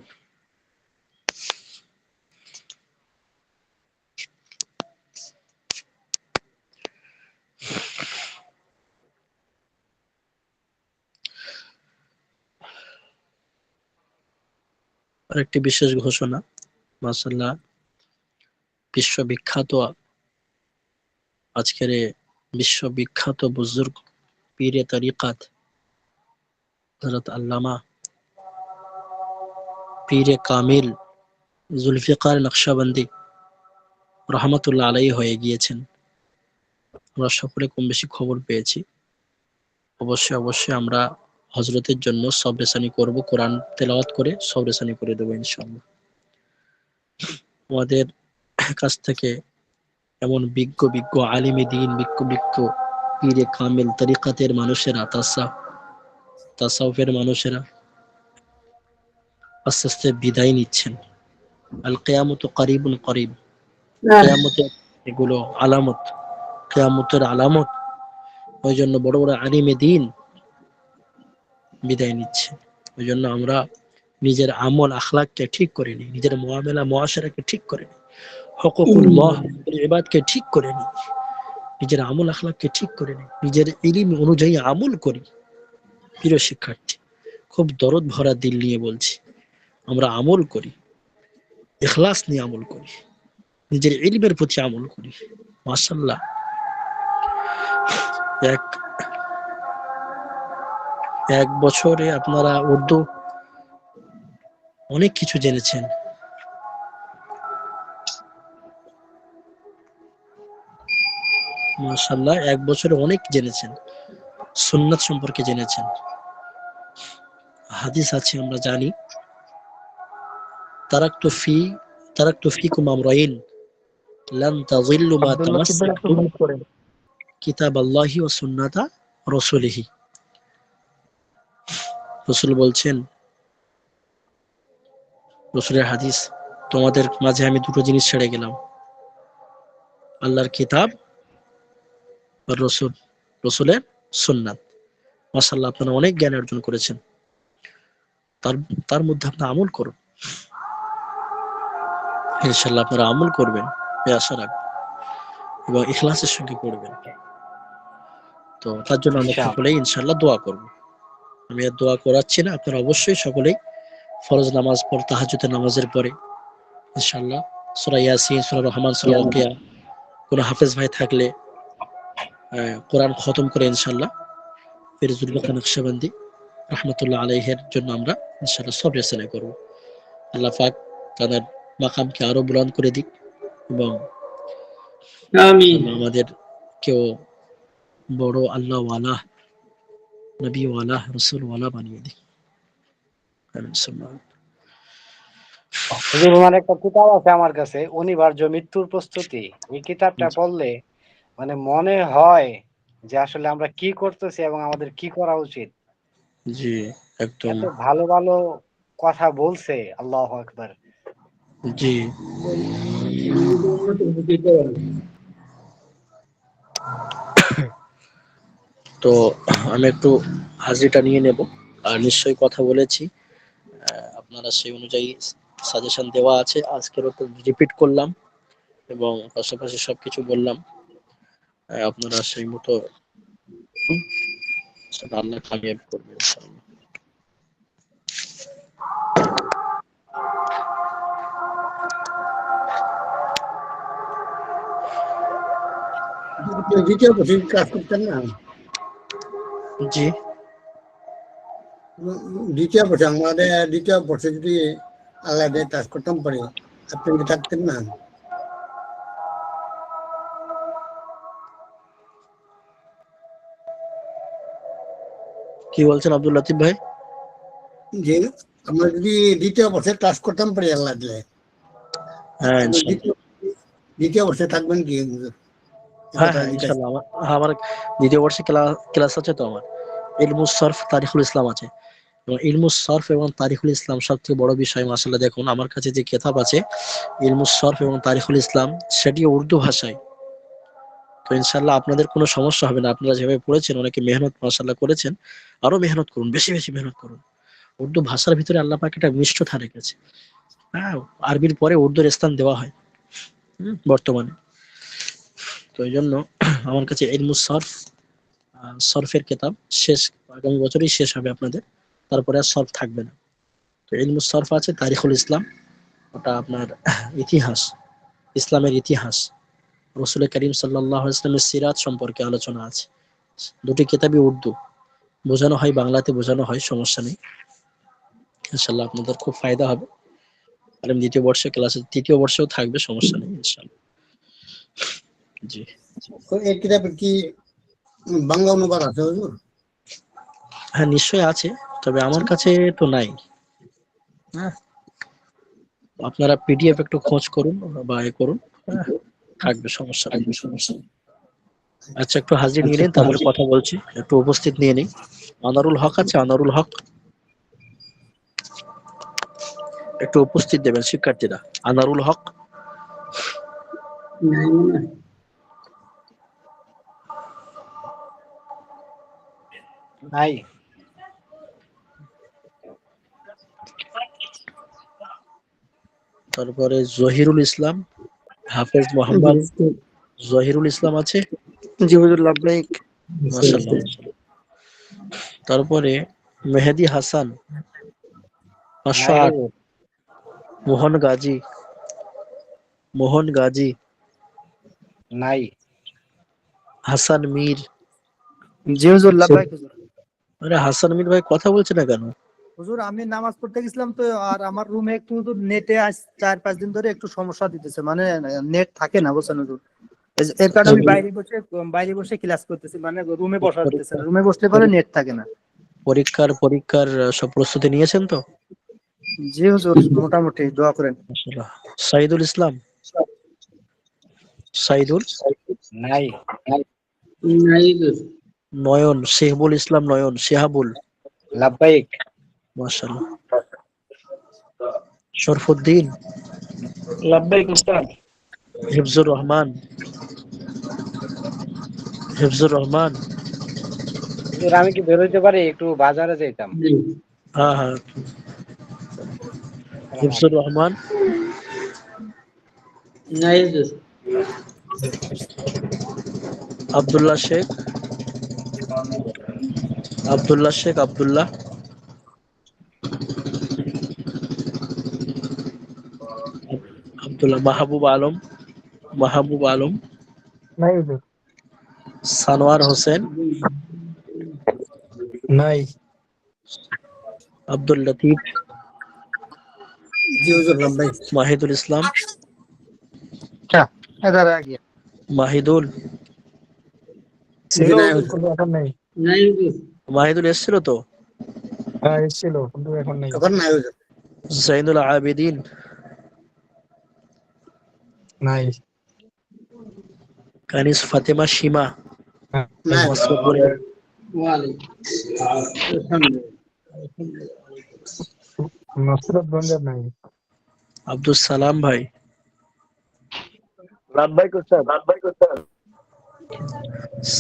আরেকটি বিশেষ ঘোষণা, মাশাআল্লাহ, বিশ্ববিখ্যাত আজকের বিশ্ববিখ্যাত বুজুর্গ পীরে তরিকাত হযরত আল্লামা পীরে কামিল জুলফিকার নকশবন্দি রহমতুল্লাহ আলাইহি হয়ে গিয়েছেন। আমরা সকলে কম বেশি খবর পেয়েছি। অবশ্যই অবশ্যই আমরা হজরতের জন্য সবরেসানি করব, কোরআন তেলাওয়াত করে সবরেসানি করে দেবো ইনশাআল্লাহ। আমাদের কাছ থেকে এমন বিজ্ঞ বিজ্ঞ আলিমে দ্বীন, বিজ্ঞ বিজ্ঞ পীরে কামিল তরিকাতের মানুষেরা, তাসাউফের মানুষেরা আস্তে আস্তে বিদায় নিচ্ছেন। আল কিয়ামতু করিবুন করিব, কিয়ামতের এগুলো আলামত, কিয়ামতের আলামত। ওই জন্য বড় বড় আলিমে দ্বীন বিদায় নিচ্ছে। ওই জন্য আমরা নিজের আমল আখলাককে ঠিক করে নিই, নিজের মুআমালা মুআশারাকে ঠিক করে নিই, হুকুকুল্লাহ ইবাদকে ঠিক করে নিই, নিজের আমল আখলাককে ঠিক করে নিই, নিজের ইলম অনুযায়ী আমল করি। প্রিয় শিক্ষার্থী, খুব দরদ ভরা দিল নিয়ে বলছি, আমরা আমল করি, ইখলাস নিয়ে আমল করি, নিজের ইলমের প্রতি আমল করি। মাশাআল্লাহ, এক এক বছরে আপনারা উর্দু অনেক কিছু জেনেছেন। মাশাআল্লাহ, এক বছরে অনেক জেনেছেন, সুন্নাত সম্পর্কে জেনেছেন, হাদিস আছে আমরা জানি। তারাকতু ফিকুম আমরাইন লান তাযিল্লু মা আব্দুল লতিফ ভাই একটু তামাসসাকতুম মিউট করেন। কিতাবাল্লাহি ওয়া সুন্নাতা রাসূলিহি। রাসূল বলছেন, রাসূলের হাদিস, তোমাদের মাঝে আমি দুটো জিনিস ছেড়ে গেলাম, আল্লাহর কিতাব আর রাসূল, রাসূলের সুন্নাত। মাশাআল্লাহ, আপনারা অনেক জ্ঞান অর্জন করেছেন, তার তার মধ্যে আপনারা আমল করুন ইনশাআল্লাহ। আপনারা আমল করবেন এই আশা রাখবেন এবং ইখলাসের সঙ্গে করবেন। তো তার জন্য আমরা ইনশাআল্লাহ। সকলেই ইনশাআল্লাহ দোয়া করব। আমি আর দোয়া করাচ্ছি না, আপনারা অবশ্যই সকলেই ফরজ নামাজ পর তাহাজ্জুদের নামাজের পরে ইনশাআল্লাহ সূরা ইয়াসিন, সূরা রহমান, সূরা ওয়াকিয়া, কোন হাফেজ ভাই থাকলে কোরআন খতম করে ইনশাআল্লাহ ফিরজুল বাকা নকশবন্দি রহমতুল্লাহ আলাইহির জন্য আমরা ইনশাআল্লাহ সব রেসানা করব। আল্লাহ পাক তাদের মাকামকে আরো বুলন্দ করে দিক এবং আমিন। আমাদের কেউ বড় আল্লাহ ওয়ালা, নবী ওয়ালা, রাসূল ওয়ালা বানিয়ে দিক। আমিন সুবহান। হুজুর, ওনার একটা কিতাব আছে আমার কাছে, অনিবার্য মৃত্যুর প্রস্তুতি। এই কিতাবটা পড়লে মানে মনে হয় যে আসলে আমরা কি করতেছি এবং আমাদের কি করা উচিত। জি, একদম। এত ভালো ভালো কথা বলছে, আল্লাহু আকবার। জি, তো আমি একটু হাজিটা নিয়ে নেব, আর নিশ্চয়ই কথা বলেছি, আপনারা সেই অনুযায়ী সাজেশন দেওয়া আছে, আজকেরও তো রিপিট করলাম এবং পাশাপাশি সবকিছু বললাম। আপনারা সেই মতো আল্লাহ কামিয়াব করবে ইনশাআল্লাহ। দ্বিতীয় বছর কাজ করতেন না, জি, দ্বিতীয় বছর আমাদের দ্বিতীয় বছর যদি আল্লাহ দিয়ে কাজ করতাম পারি, আপনি কি থাকতেন না? কি বলছেন আব্দুল লতিফ ভাই? যে আমরা যদি দ্বিতীয় বর্ষে ক্লাস করতাম পারি আল্লাহ দিলে, হ্যাঁ আপনি ইনশাল্লাহ। দ্বিতীয় বর্ষে থাকবেন কি হুজুর? এই হ্যাঁ কথা হ্যাঁ জিজ্ঞাসা। ইনশাল্লাহ, আমার দ্বিতীয় বর্ষে ক্লাস আছে তো আমার। ইলমুস সরফ তারিখুল ইসলাম আছে, এবং ইলমুস সরফ এবং তারিখুল ইসলাম সবথেকে বড় বিষয়। মাশাআল্লাহ দেখুন আমার কাছে যে কিতাব আছে ইলমুস সরফ এবং তারিখুল ইসলাম, সেটি উর্দু ভাষায়। তো ইনশাল্লাহ আপনাদের কোনো সমস্যা হবে না। আপনারা যেভাবে পড়েছেন, অনেকে মেহনত মাশাআল্লাহ করেছেন, আরো মেহনত করুন, বেশি বেশি মেহনত করুন। উর্দু ভাষার ভিতরে আল্লাহ পাক একটা মিষ্টতা রেখেছে। হ্যাঁ, আরবির পরে উর্দুর স্থান দেওয়া হয় বর্তমানে। তো এই জন্য আমার কাছে ইলমুস সরফ, সরফের কিতাব শেষ, আগামী বছরই শেষ হবে আপনাদের, তারপরে আর সরফ থাকবে না। তো ইলমুস সরফ আছে, তারিখুল ইসলাম ওটা আপনার ইতিহাস, ইসলামের ইতিহাস, রসুল করিম সাল্লাল্লাহু আলাইহি ওয়াসাল্লামের সিরাত সম্পর্কে আলোচনা আছে। দুটি কিতাবই উর্দু, বোঝানো হয় বাংলাতে, বোঝানো হয়, সমস্যা নেই। ইনশাল্লাহ আপনাদের খুব ফায়দা হবে। আর দ্বিতীয় বর্ষে ক্লাসে, তৃতীয় বর্ষেও থাকবে, সমস্যা নেই ইনশাল্লাহ। জি তো এই কিতাবের কি বাংলা অনুবাদ আছে হুজুর? হ্যাঁ নিশ্চয়ই আছে, তবে আমার কাছে তো নাই। হ্যাঁ, আপনারা পিডিএফ একটু খোঁজ করুন বা এ করুন, হ্যাঁ, থাকবে, সমস্যা নেই। আচ্ছা একটু হাজির নিয়ে নিন, তারপরে কথা বলছি। একটু উপস্থিত নিয়ে নিই। আনারুল হক আছে, আনারুল হক একটু উপস্থিত দেবেন শিক্ষার্থীরা। আনারুল হক, নাই মনে হয়। নাই। তারপরে জহিরুল ইসলাম, হাফেজ মোহাম্মদ জহিরুল ইসলাম আছে, জি হুজুর লাভবাহিক। মাশাআল্লাহ মাশাআল্লাহ। তারপরে মেহেদি হাসান নাই 508, হুজুর। মোহন গাজী, মোহন গাজী, নাই। হাসান মীর। জি হুজুর লাভবাহিক হুজুর। আরে হাসান মীর ভাই কথা বলছে না কেন? হুজুর আমি নামাজ পড়তে গেছিলাম তো, আর আমার রুমে একটু হুজুর নেটে আজ 4-5 দিন ধরে একটু সমস্যা দিতেছে, মানে নেট থাকে না বুঝছেন হুজুর। এর কারণে আমি বাইরে বসে ক্লাস করতেছি, মানে রুমে বসা দিতেছে না, রুমে বসলে পরে নেট থাকে না। পরীক্ষার সব প্রস্তুতি নিয়েছেন তো? জি হুজুর, মোটামুটি দোয়া করেন। মাশাআল্লাহ। সাইদুল ইসলাম, সাইদুল, নাই। নাই হুজুর। নয়ন, শেহবুল ইসলাম নয়ন, শেহাবুল, লাভবাহিক। মাশাআল্লাহ। শরফুদ্দিন, লাভবাহিক উস্তাদ। হিফজুর রহমান, হিফজুর রহমান, হুজুর আমি কি বেরোইতে পারি? একটু বাজারে যাইতাম। জি। হ্যাঁ হ্যাঁ, আসসালামু হিফজুর আলাইকুম। রহমান, নাই হুজুর। আব্দুল্লাহ শেখ, আব্দুল্লাহ শেখ, আব্দুল্লাহ, আব্দুল্লাহ, মাহবুব আলম, মাহবুব আলম, নাই হুজুর। সানোয়ার হোসেন, নাই। আব্দুল লতিফ, জি হুজুর লম্বাই। মাহিদুল ইসলাম, আচ্ছা, এদার আ গিয়া মাহিদুল, ছিল জি নাই হুজুর, হুজুর, কিন্তু এখন নাই। নাই হুজুর। মাহিদুল এসেছিল তো। হ্যাঁ এসেছিল, কিন্তু এখন নাই। এখন নাই হুজুর। জাইনুল আবেদিন, নাই। কানিস ফাতেমা সীমা, নাই। নাই হুজুর। মাসুদ বলে, ওয়ালাইকুম। নসরত গঞ্জার নাই। আব্দুল সালাম ভাই, লাভবাহিক উস্তাদ।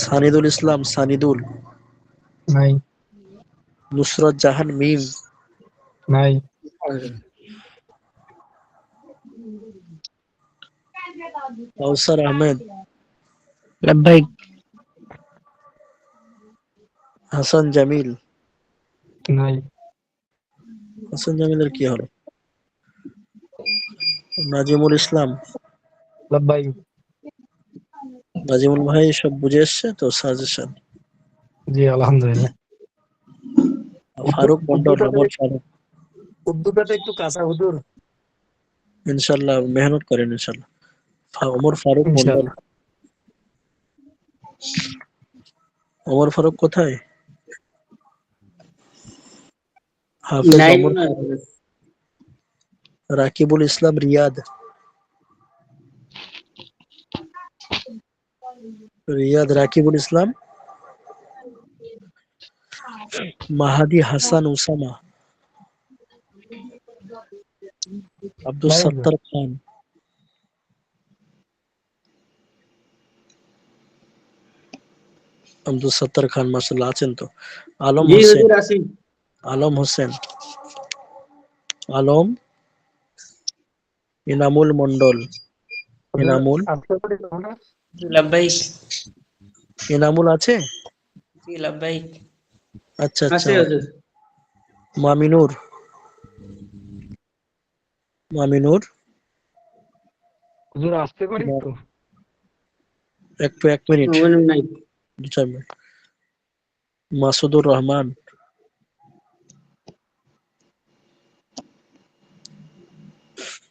সানিদুল ইসলাম, সানিদুল, নাই। নুসরত জাহান মিম, নাই। কাউসার আহমেদ, লাভবাহিক। হাসান জামিল। নাই। হাসান জামিলের কি হলো? নাজিমুল ইসলাম, লাভবাহিক। নাজিমুল ভাই সব বুঝে এসছে তো সাজেশন। জি আলহামদুলিল্লাহ। ফারুক মন্ডল, ওমর ফারুক, উর্দুটা তো একটু কাঁচা হুজুর। ইনশাল্লাহ মেহনত করেন ইনশাল্লাহ। ওমর ফারুক মন্ডল, ইনশাআল্লাহ। ওমর ফারুক কোথায়? হাফেজ নাই অমর, মনে হয়। রাকিবুল ইসলাম রিয়াদ, রাকিবুল ইসলাম, মাহাদি হাসান উসামা, আব্দুল সত্তার খান, মাশাআল্লাহ আছেন তো। আলম জি হোসেন, হুজুর আছি। আলম হোসেন, আলম, ইনামুল মন্ডল, ইনামুল, লাব্বাইক। ইনামুল আছে? জি লাব্বাইক। আচ্ছা আচ্ছা। আছে হুজুর। মামিনুর, মামিনুর, হুজুর আসতে পারি তো? এক মিনিট, মনে নাই। 2-4 মিনিট। মাসুদুর রহমান,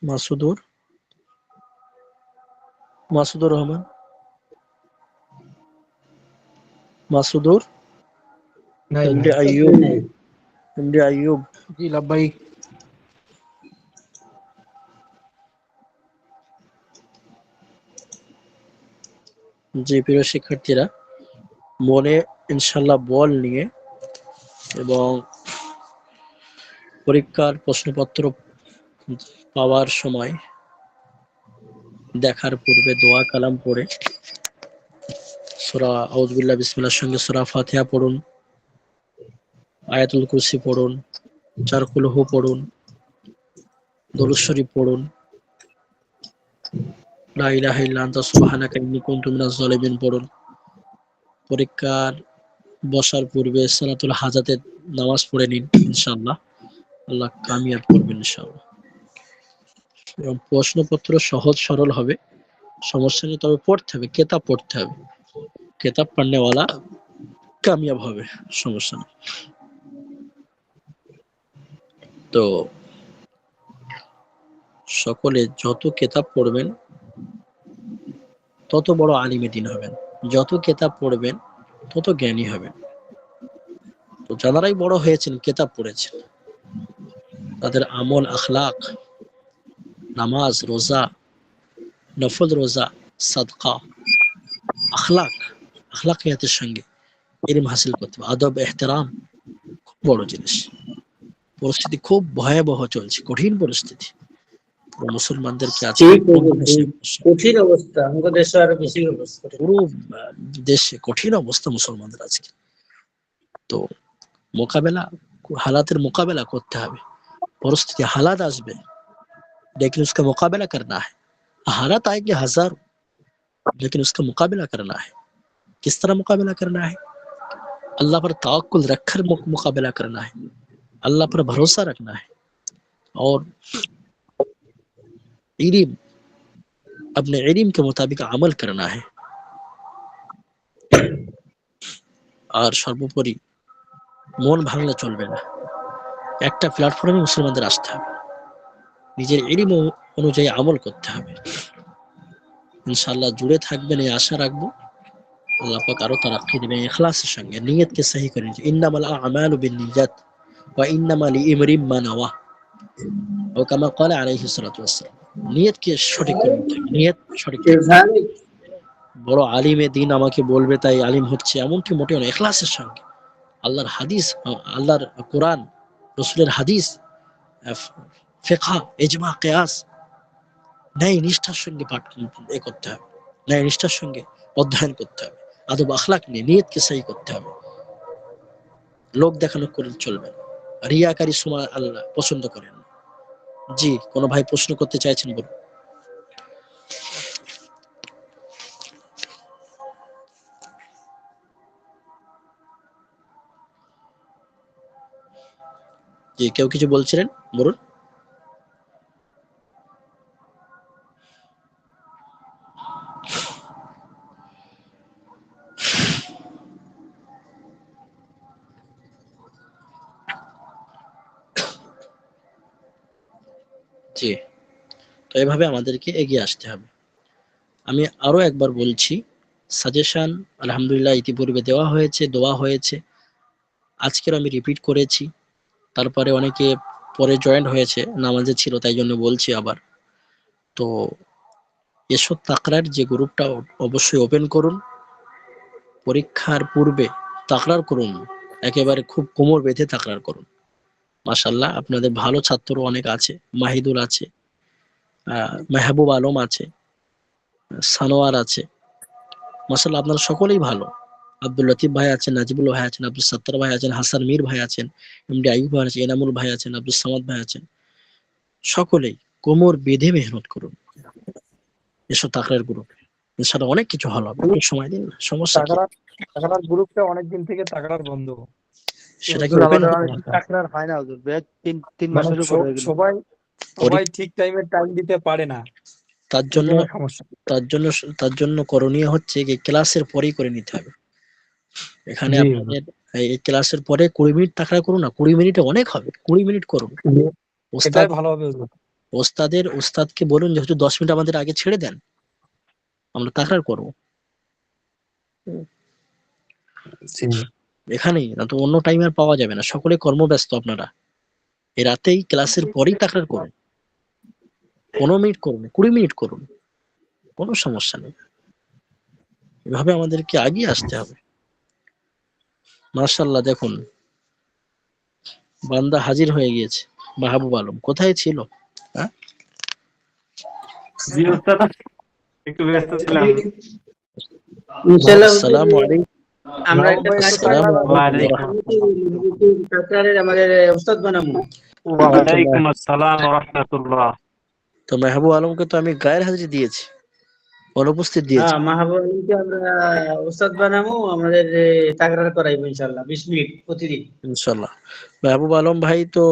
মাসুদুর, মাসুদুর রহমান, মাসুদুর, এমডি আইয়ুব, নাই। এমডি আইয়ুব, জি লাব্বাইক। জি প্রিয় শিক্ষার্থীরা, মনে ইনশাল্লাহ বল নিয়ে এবং পরীক্ষার প্রশ্নপত্র পাওয়ার সময় দেখার পূর্বে দোয়া কালাম পড়ে সূরা আউযু বিল্লাহি বিসমিল্লাহর সঙ্গে সূরা ফাতিহা পড়ুন, আয়াতুল কুরসি পড়ুন, 4 কুলহু পড়ুন, দরুদ শরীফ পড়ুন, লা ইলাহা ইল্লা আনতা সুবহানাকা ইন্নী কুনতু মিনাজ জালিমিন পড়ুন। পরীক্ষার বসার পূর্বে সালাতুল হাজাতের নামাজ পড়ে নিন, ইনশাআল্লাহ আল্লাহ কামিয়াব করবেন ইনশাআল্লাহ। এবং প্রশ্নপত্র সহজ সরল হবে, সমস্যা নেই, তবে পড়তে হবে, কেতাব পড়তে হবে, কেতাব পড়নেওয়ালা কামিয়াব হবে, সমস্যা নেই। তো সকলে যত কেতাব পড়বেন তত বড় আলিমে দিন হবেন, যত কেতাব পড়বেন তত জ্ঞানী হবেন। তো যারাই বড় হয়েছেন, কেতাব পড়েছেন, তাদের আমল, আখলাক, নামাজ, রোজা, নফল রোজা, সাদকা, আখলাক, আখলাকিয়াতের সঙ্গে ইলম হাসিল করতে হবে, আদব এহতেরাম খুব বড় জিনিস। পরিস্থিতি খুব ভয়াবহ চলছে, কঠিন পরিস্থিতি পুরো মুসলমানদেরকে আজকে ঠিক হুজুর, ঠিক। কঠিন অবস্থা, আমাদের দেশে আরো বেশি অবস্থা। পুরো দেশে কঠিন অবস্থা মুসলমানদের আজকে। তো মোকাবেলা, হালাতের মোকাবেলা করতে হবে। परिस्थिति हालात आसबे, लेकिन उसका मुकाबला करना है। हालात आएंगे हजार, लेकिन उसका मुकाबला करना है। किस तरह मुकाबला करना है? अल्लाह पर तवक्कुल रखकर मुकाबला करना है, अल्लाह पर भरोसा रखना है और इल्म, अपने इल्म के मुताबिक अमल करना है। और सर्वोपरि मन भांगले चलबे ना, একটা প্ল্যাটফর্মে মুসলমানদের আসতে হবে, নিজের ইলম অনুযায়ী আমল করতে হবে। ইনশাআল্লাহ জুড়ে থাকবেন এই আশা রাখবো। আল্লাহ পাক আরো তারাক্কি দিবেন ইখলাসের সঙ্গে, নিয়তকে সহি করে নিন। ইন্নামাল আমালু বিন্নিয়াত ওয়া ইন্নামা লিইমরিম মা নাওয়া, ও কামা ক্বালা আলাইহিস সালাতু ওয়াসসালাম। নিয়তকে সঠিক করে নিতে হবে, নিয়ত সঠিক থাকবে। বড় আলিমে দিন আমাকে বলবে তাই আলিম হচ্ছে, এমনটি মোটেও না। ইখলাসের সঙ্গে আল্লাহর হাদিস, আল্লাহর কোরআন, রাসূলের হাদিস, ফিকহ, ইজমা, কিয়াস ন্যায় নিষ্ঠার সঙ্গে পাঠ করতে হবে, ন্যায় নিষ্ঠার সঙ্গে অধ্যয়ন করতে হবে। আদব আখলাক নিয়ে নিয়তকে সহি করতে হবে। লোক দেখানো করে চলবে না, রিয়াকারী সময় আল্লাহ পছন্দ করেন না। জি, কোন ভাই প্রশ্ন করতে চাইছেন বলুন। জি, কেউ কিছু বলছিলেন, বলুন। জি, তো এভাবে আমাদেরকে এগিয়ে আসতে হবে। আমি আরো একবার বলছি, সাজেশন আলহামদুলিল্লাহ ইতিপূর্বে দেওয়া হয়েছে, দোয়া হয়েছে, আজকের আমি রিপিট করেছি। তারপরে অনেকে পরে জয়েন্ট হয়েছে, নামাজে ছিল তাই জন্য বলছি আবার। তো এসব তাকরার যে গ্রুপটা অবশ্যই ওপেন করুন, পরীক্ষার পূর্বে তাকরার করুন, একেবারে খুব কোমর বেঁধে তাকরার করুন। মাশাআল্লাহ আপনাদের ভালো ছাত্র অনেক আছে, মাহিদুল আছে, মেহবুব আলম আছে, সানোয়ার আছে, মাশাআল্লাহ আপনারা সকলেই ভালো। আব্দুল লতিফ ভাই আছেন, নাজিবুল ভাই আছেন, আব্দুল সত্তার ভাই আছেন, হাসান মীর ভাই আছেন, এমডি আইয়ুব ভাই আছেন, এনামুল ভাই আছেন, আব্দুল সামাদ ভাই আছেন। সকলেই কোমর বেঁধে মেহনত করুন এসব তাকরার গ্রুপ, ইনশাআল্লাহ অনেক কিছু ভালো হবে। একটু সময় দিন, সমস্যা কি? তাকরার গ্রুপটা অনেকদিন থেকে তাকরার বন্ধ। সেটাকে হুজুর ওপেন আমাদের অনেক টাকরার হয় না হুজুর, বেশ তিন মানে মাসের উপর হয়ে গেল। সবাই সবাই ঠিক টাইমে টাইম দিতে পারে না, তার এই জন্য জন্য সমস্যা। তার জন্য করণীয় হচ্ছে কি ক্লাসের পরেই করে নিতে হবে। এখানে জি আপনাদের এই ক্লাসের পরে 20 মিনিট তাকরার করুন না, 20 মিনিটে অনেক হবে, 20 মিনিট করুন। ওস্তাদ এটাই ভালো হবে হুজুর। ওস্তাদকে বলুন যে হচ্ছে 10 মিনিট আমাদের আগে ছেড়ে দেন, আমরা তাকরার করবো জি এখানেই, না তো অন্য টাইম আর পাওয়া যাবে না, সকলে কর্মব্যস্ত আপনারা। এই রাতেই ক্লাসের পরেই তাকরার করুন, 15 মিনিট করুন, 20 মিনিট করুন, কোনো সমস্যা নেই। এভাবে আমাদেরকে এগিয়ে আসতে হবে। মাশাআল্লাহ দেখুন বান্দা হাজির হয়ে গিয়েছে। মাহবুব আলম কোথায় ছিল? হ্যাঁ জি ওস্তাদ, একটু ব্যস্ত ছিলাম। ইনশাআল্লাহ হুজুর, আসসালামু আলাইকুম। আমরা মাহবুব একটা ভাই কাজ একটু করব, আসসালামু আলাইকুম ওয়া তাকরারের আমাদের ওস্তাদ বানাবো। ওয়ালাইকুম আসসালাম ওয়া রাহমাতুল্লাহ। তো মেহবুব আলমকে তো আমি গায়ের হাজিরি দিয়েছি, অনুপস্থিত দিয়েছি। হ্যাঁ, মাহবুবকে আমরা ওস্তাদ বানাবো, আমাদের তাকরার করাইবো ইনশাআল্লাহ 20 মিনিট প্রতিদিন। ইনশাল্লাহ। মেহবুব আলম ভাই তো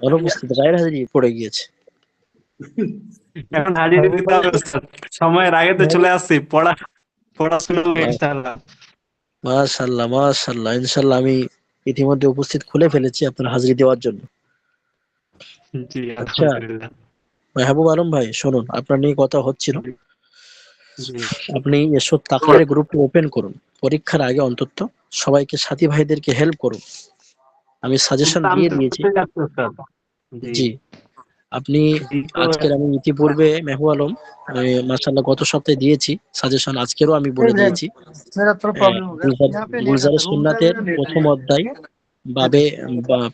অনুপস্থিত, গায়ের হাজিরি পড়ে গিয়েছে। এখন হাজির দিতে হবে ওস্তাদ, সময়ের আগে তো চলে আসছি, পড়াশোনা হবে ইনশাআল্লাহ। মাশাআল্লাহ মাশাআল্লাহ, ইনশাল্লাহ আমি ইতিমধ্যে উপস্থিত খুলে ফেলেছি আপনার হাজিরি দেওয়ার জন্য। জি আচ্ছা আলহামদুলিল্লাহ। মেহবুব আলম ভাই শুনুন, আপনার নিয়ে কথা হচ্ছিল, জি আপনি এসব তাকরারের গ্রুপটি ওপেন করুন, পরীক্ষার আগে অন্তত সবাইকে, সাথী ভাইদেরকে হেল্প করুন। আমি সাজেশন আমি দিয়ে তো দিয়েছি। করতে যাচ্ছি ওস্তাদ। জি জি আপনি জি তো আমি ইতিপূর্বে মেহবুব আলম মাশাআল্লাহ গত সপ্তাহে দিয়েছি সাজেশন, আজকেরও আমি বলে দিয়েছি। मेरा थोड़ा प्रॉब्लम हो गया, यहाँ पे नेट आता গুলজারে है, रूम पे সুন্নাতের नेट नहीं প্রথম है। অধ্যায় বাবে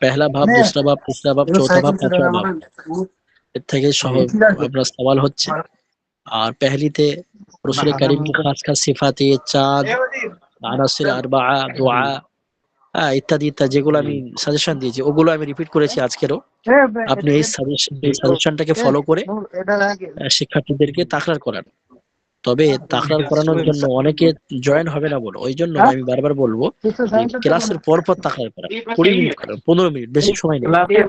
পেহলা ভাব, नहीं, দুসরা ভাব, তিসরা ভাব, वो চৌথা ভাব, साइकिल से পাঁচवा रहा ভাব, वो এর থেকে সহ আপনার সওয়াল হচ্ছে। আর পেহলিতে রসুল করিম की खास खास सिफाते, चाँद, আনাসির আরবা, দোয়া, ইত্যাদি ইত্যাদি, যেগুলো আমি সাজেশন দিয়েছি ওগুলো আমি রিপিট করেছি আজকেরও। আপনি এই সাজেশনটাকে ফলো করে শিক্ষার্থীদেরকে তাকরার করান। তবে তাকরার করানোর জন্য অনেকে জয়েন হবে না বলো, ওই জন্য আমি বারবার বলবো যে ক্লাসের পর পর তাকরার করা, 20 মিনিট করেন, 15 মিনিট, বেশি সময় নেই। ক্লাসে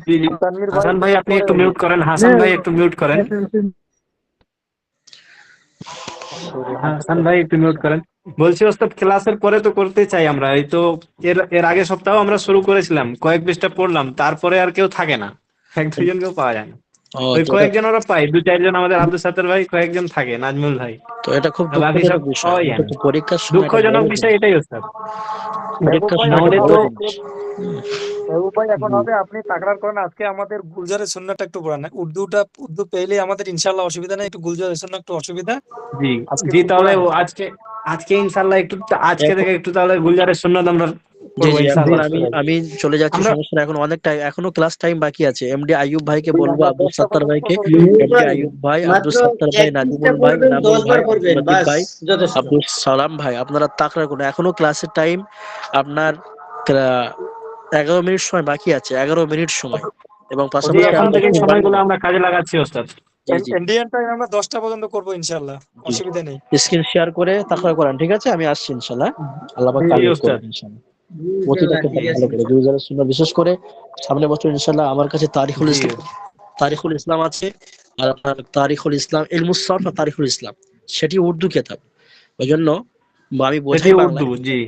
জি জি। হাসান ভাই আপনি একটু মিউট করেন, হাসান ভাই একটু মিউট করেন, হাসান ভাই একটু মিউট করেন। বলছি ওস্তাদ ক্লাসের পরে তো করতে চাই আমরা, এই তো এর এর আগে সপ্তাহ আমরা শুরু করেছিলাম, কয়েক পৃষ্ঠা পড়লাম, তারপরে আর কেউ থাকে না, এক দুজন কেউ পাওয়া যায় না। ওই তো কয়েকজন ওরা পাই, 2-4 জন আমাদের আব্দুল সাত্তার ভাই, কয়েকজন থাকে, নাজমুল ভাই, এটা খুব আর বাকি সব দুঃখজনক বিষয়। পাওয়াই যায় এটা না। তো পরীক্ষার সময় একটা দুঃখজনক বড় বিষয় জিনিস, এটাই ওস্তাদ। পরীক্ষার সময় একটা আমাদের বড় তো জিনিস। मेहबूब भाई এখন জি। হবে, আপনি তাকরার করেন আজকে আমাদের গুলজারের সুন্নাহটা একটু পড়ান, উর্দু পেইলে আমাদের ইনশাআল্লাহ অসুবিধা নেই, একটু গুলজারের সুন্নাহ একটু অসুবিধা, জি আজকে জি, একটু তাহলে পড়ান। আজকে আজকে ইনশাল্লাহ একটু, আজকে এখন থেকে একটু তাহলে গুলজারের সুন্নাত আমরা জি পড়বো জি, এখন ইনশাল্লাহ। আমি চলে যাচ্ছি, আমরা সমস্যা নেই, এখন অনেক টাইম, এখনো ক্লাস টাইম বাকি আছে। এমডি আইয়ুব ভাইকে বলবো, আমরা আব্দুল 10টা সত্তার পর্যন্ত ভাইকে, করবো এমডি ভাই আইয়ুব ভাই, মাত্র আব্দুল সত্তার ভাই, 1 পৃষ্ঠা নাজিমুল ভাই, পড়বেন, ইনামুল 10 বার ভাই, আব্দুল পড়বেন, লতিফ বাস ভাই, যথেষ্ট। আব্দুল সালাম ভাই, আপনারা তাকরার করুন। এখনো ক্লাসের টাইম আপনার 11 মিনিট সময় বাকি আছে, 11 মিনিট সময়, এবং জি পাশাপাশি এখন আপনার থেকে সবার। সময়গুলো আমরা কাজে লাগাচ্ছি ওস্তাদ। জি জি ইন্ডিয়ান টাইম আমরা 10টা পর্যন্ত করবো ইনশাআল্লাহ, জি, অসুবিধা নেই। স্ক্রিন শেয়ার করে তাকরার করান, ঠিক আছে? আমি আসছি ইনশাল্লাহ, আল্লাহ পাক জি কামিয়াব ওস্তাদ। করবেন ইনশাল্লাহ। প্রতিটা ইনশাআল্লাহ ঠিক ক্ষেত্রে আছে। ভালো করে গুলজারের সুন্নাহ, বিশেষ করে সামনে বছর ইনশাল্লাহ আমার কাছে জি তারিখুল ইসলাম আছে, আর আপনার তারিখুল ইসলাম, ইলমুস সরফ আর তারিখুল ইসলাম, সেটি উর্দু কিতাব। ওই জন্য আমি সেটি বোঝাই উর্দু। বাংলায়। জি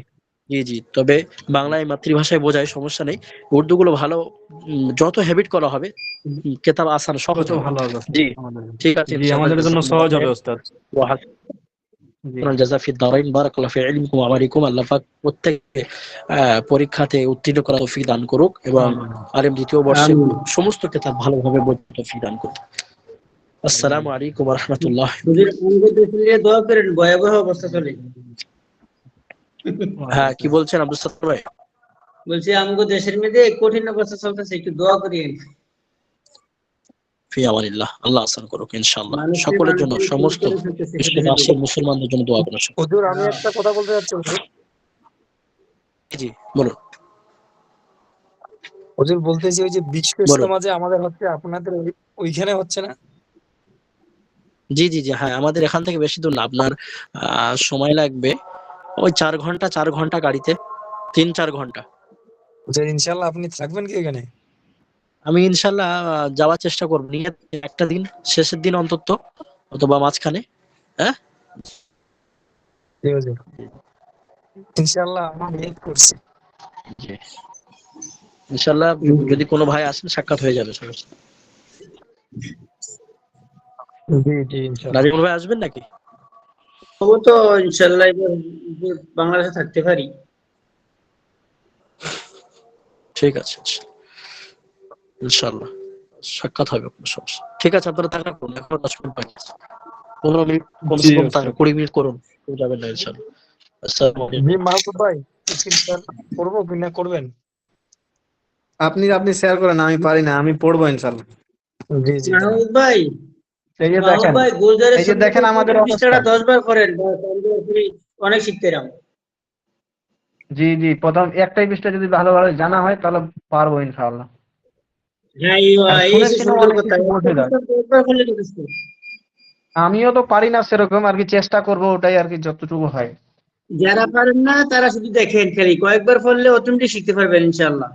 জি জি, তবে বাংলায় মাতৃভাষায় বোঝাই, সমস্যা নেই। উর্দু গুলো ভালো, যত হ্যাবিট করা হবে কেতাব আসান সহজ কত হবে। ভালো হবে ওস্তাদ জি আমাদের জন্য। ঠিক আছে জি ইনশাআল্লাহ। আমাদের জন্য সহজ হবে ওস্তাদ। জি জাযা ফিদ দারাইন বারাকাল্লাহু ফি ইলমিকুম ওয়া আমালিকুম। আল্লাহ পাক প্রত্যেককে পরীক্ষাতে উত্তীর্ণ করার তৌফিক দান করুক এবং আলিম দ্বিতীয় বর্ষে আমিন। সমস্ত কিতাব ভালোভাবে বোঝার তৌফিক দান করুক। আসসালামু আলাইকুম ওয়া রাহমাতুল্লাহ। হুজুর আমাদের দেশে নিয়ে দোয়া করেন, ভয়াবহ অবস্থা চলে। হ্যাঁ, কি বলছেন আব্দুল সাত্তার ভাই? বলছি আমাদের দেশের মধ্যে কঠিন অবস্থা চলতেছে, একটু দোয়া করিয়েন। ফি আমানিল্লাহ, আল্লাহ আসান করুক ইনশাআল্লাহ। মানুষকে সকলের জন্য, মানুষকে খুন সমস্ত করে ফেলতেছে বিশ্বের মুসলমানদের জন্য দোয়া করুন। হুজুর আমি একটা কথা বলতে চাচ্ছি হুজুর। জি বলুন। হুজুর বলতেছি ওই যে বিশ্ব বলুন। ইজতেমা যে আমাদের হচ্ছে আপনাদের ওইখানে হচ্ছে না? জি জি জি, হ্যাঁ, আমাদের এখান থেকে বেশি দূর না, আপনার সময় লাগবে ওই 4 ঘন্টা গাড়িতে, 3-4 ঘন্টা। হুজুর ইনশাআল্লাহ আপনি থাকবেন কি এখানে? আমি ইনশাল্লাহ যাওয়ার চেষ্টা করবো, নিয়ে একটা দিন, শেষের দিন অন্তত, অথবা মাঝখানে। হ্যাঁ জি হুজুর ইনশাআল্লাহ আমি ওয়েট করছি। জি, ইনশাল্লাহ যদি কোনো ভাই আসেন সাক্ষাৎ হয়ে যাবে সমস্যা। জি জি ইনশাআল্লাহ। নাজিমুল ভাই আসবেন নাকি? ও তো ইনশাল্লাহ এবার বাংলাদেশে থাকতে পারি। ঠিক আছে, ইনশাল্লাহ সাক্ষাৎ হবে, কোনো সমস্যা। ঠিক আছে, আপনারা তাড়া করুন, এখন 10 মিনিট বাকি আছে। 15 মিনিট কমসে জি কম, ওস্তাদ। 20 মিনিট করুন, কেউ যাবেন না ইনশাল্লাহ। আসসালামু জি আলাইকুম। মাহবুব ভাই স্ক্রিন শেয়ার করবো কি না করবেন? আপনি শেয়ার করেন, আমি পারি না, আমি পড়বো ইনশাল্লাহ। জি জি দাঁড়ান। মাহমুদ ভাই, এই যে মাহমুদ দেখেন, ভাই গুলজারের এই যে দেখেন সন্ন্যাতের আমাদের প্রথম অবস্থা। পৃষ্ঠাটা 10 বার করেন, বাস, আমরা আসলে অনেক শিখতে এলাম। জি জি, প্রথম একটাই পৃষ্ঠা যদি ভালোভাবে জানা হয় তাহলে পারবো ইনশাআল্লাহ। হ্যাঁ, আর এই সে শুনেছিলাম সুন্দর অনেক কথা, কিছু একটা বোঝে যায়। পৃষ্ঠা 10 বার করলে যথেষ্ট। আমিও তো পারি না সেরকম, আর কি চেষ্টা করবো, ওটাই আর কি যতটুকু হয়। যারা পারেন না তারা শুধু দেখেন, খালি কয়েকবার পড়লে অটোমেটিক শিখতে পারবেন ইনশাআল্লাহ।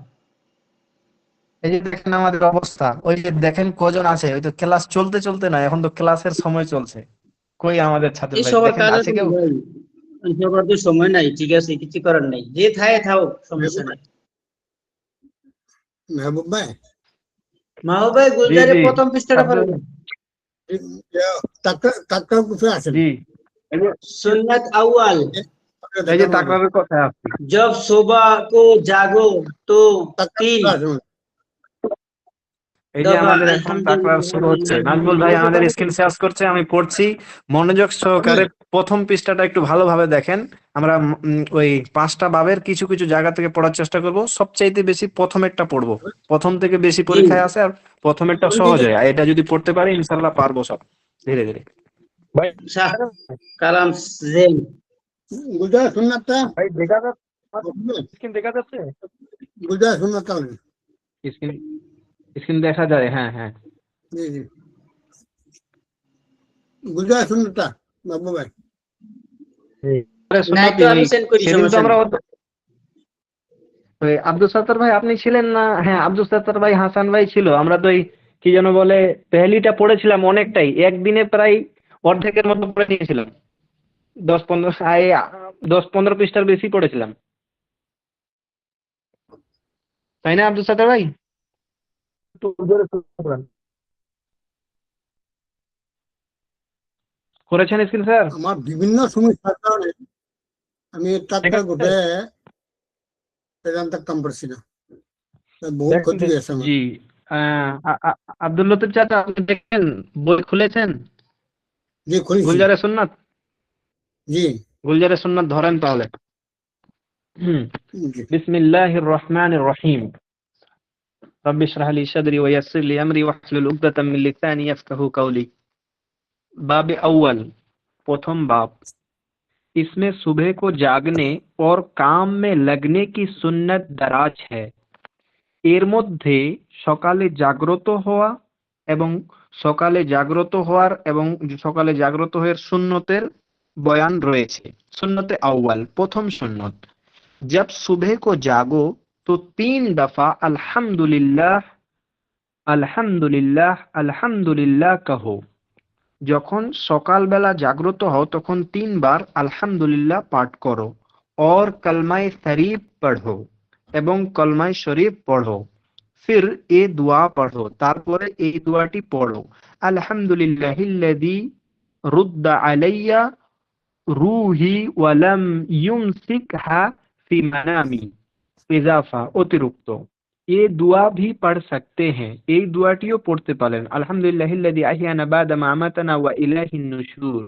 এই যে দেখেন আমাদের অবস্থা, ওই যে দেখেন কজন আছে, ওই তো ক্লাস চলতে চলতে না, এখন তো ক্লাসের সময় চলছে, কই আমাদের ছাত্র এই ভাই সবার দেখেন কাজ আছে আছে কেউ? ভাই, সবার তো সময় নাই, ঠিক আছে, কিছু করার নাই, যে থায় থাও, সমস্যা নাই। মেহবুব ভাই, মাহবুব ভাই জি গুলজারের জি প্রথম পৃষ্ঠাটা আব্দুল, পড়বেন। তাক্কা কিছু আছে না? জি এই যে सुन्नत अव्वल, এই যে দেখানো হবে। তাকরারের কথা আসছে। जब सुबह को जागो तो তাক্কা 3 আছে না? এই যে दफा আমাদের এখন তাকরার শুরু হচ্ছে, নাজমুল ভাই আমাদের স্ক্রিন अल्हम्दुलिल्लाह। শেয়ার করছে, আমি পড়ছি মনোযোগ সহকারে। প্রথম পৃষ্ঠাটা একটু ভালোভাবে দেখেন। আমরা ওই 5টা বাবের কিছু কিছু জায়গা থেকে পড়ার চেষ্টা করব, সবচাইতে বেশি প্রথমেরটা পড়বো, প্রথম থেকে বেশি जी, পরীক্ষায় আসে, আর প্রথমেরটা সহজ হয়, আর এটা যদি পড়তে পারি ইনশাল্লাহ পারবো সব ধীরে ধীরে। ভাই शाह कलाम ज़ेन। গুজরাট সুন্নাতটা ভাই দেখা যাচ্ছে? স্ক্রিন দেখা যাচ্ছে? গুজরাট সুন্নাতটা হবে। স্ক্রিন স্ক্রিন দেখা যায়, হ্যাঁ হ্যাঁ। জি জি, গুজরাট সুন্নাতটা বাবু ভাই। नहीं तो আমি সেন্ড করি, সেদিন তো সমস্যা আমরা নেই। ওই আব্দুল সাত্তার ভাই আপনি ছিলেন না? হ্যাঁ, আব্দুল সাত্তার ভাই, হাসান ভাই ছিল, আমরা তো ওই কি যেন বলে পেহেলিটা পড়েছিলাম অনেকটাই, একদিনে প্রায় অর্ধেকের মতো পড়ে নিয়েছিলাম। 10-15 পৃষ্ঠার বেশি পড়েছিলাম, তাই না আব্দুল সাত্তার ভাই? একটু জোরে বলেন। করেছেন স্ক্রিন স্যার? আমার বিভিন্ন সমস্যার কারণে আমি তাক্কা গোটে বেদান্ত কাম করছি না, বহুত ক্ষতি হয়েছে আমার। জি, আব্দুল লতিফ চাচা আপনি দেখেন, বই খুলেছেন জি খুলেছি। গুলজারে সুন্নাত? জি গুলজারে সুন্নাত ধরেন তাহলে। জি। বিসমিল্লাহির রহমানির রহিম। रब इशरह ली सदरी व यस्सिर ली अमरी वाहलुल उक़दतम मिन लिसानी यफ़क़हू क़ौली। बाब अव्वल, प्रथम बाब। इसमें सुबह को जागने और काम में लगने की सुन्नत दराज है। এর মধ্যে সকালে জাগ্রত হওয়া এবং সকালে জাগ্রত হওয়ার এবং সকালে জাগ্রত হওয়ার সুন্নতের বয়ান রয়েছে। সুন্নতে আউয়াল, প্রথম সুন্নত। जब सुबह को जागो तो 3 दफा अल्हम्दुलिल्लाह আলহামদুলিল্লাহ আলহামদুলিল্লাহ কহো। যখন সকালবেলা জাগ্রত হও তখন 3 বার আলহামদুলিল্লাহ পাঠ করো। और कलमाए शरीफ पढ़ो এবং কলমায়ে শরীফ পড়ো। ফির এ দোয়া পড়ো, তারপরে এই দোয়াটি পড়ো। আলহামদুলিল্লাহিল্লাযী রুদ্দা আলাইয়া रूही वलम युमसिकहा फी मनामी। ইজাফা অতিরিক্ত। এই দোয়া भी पढ़ सकते हैं, এই দোয়াটিও পড়তে পারেন। আলহামদুলিল্লাহিল্লাযী আহিয়ানা বাদা মা আমাতানা ওয়া ইলাইহিন নুশুর,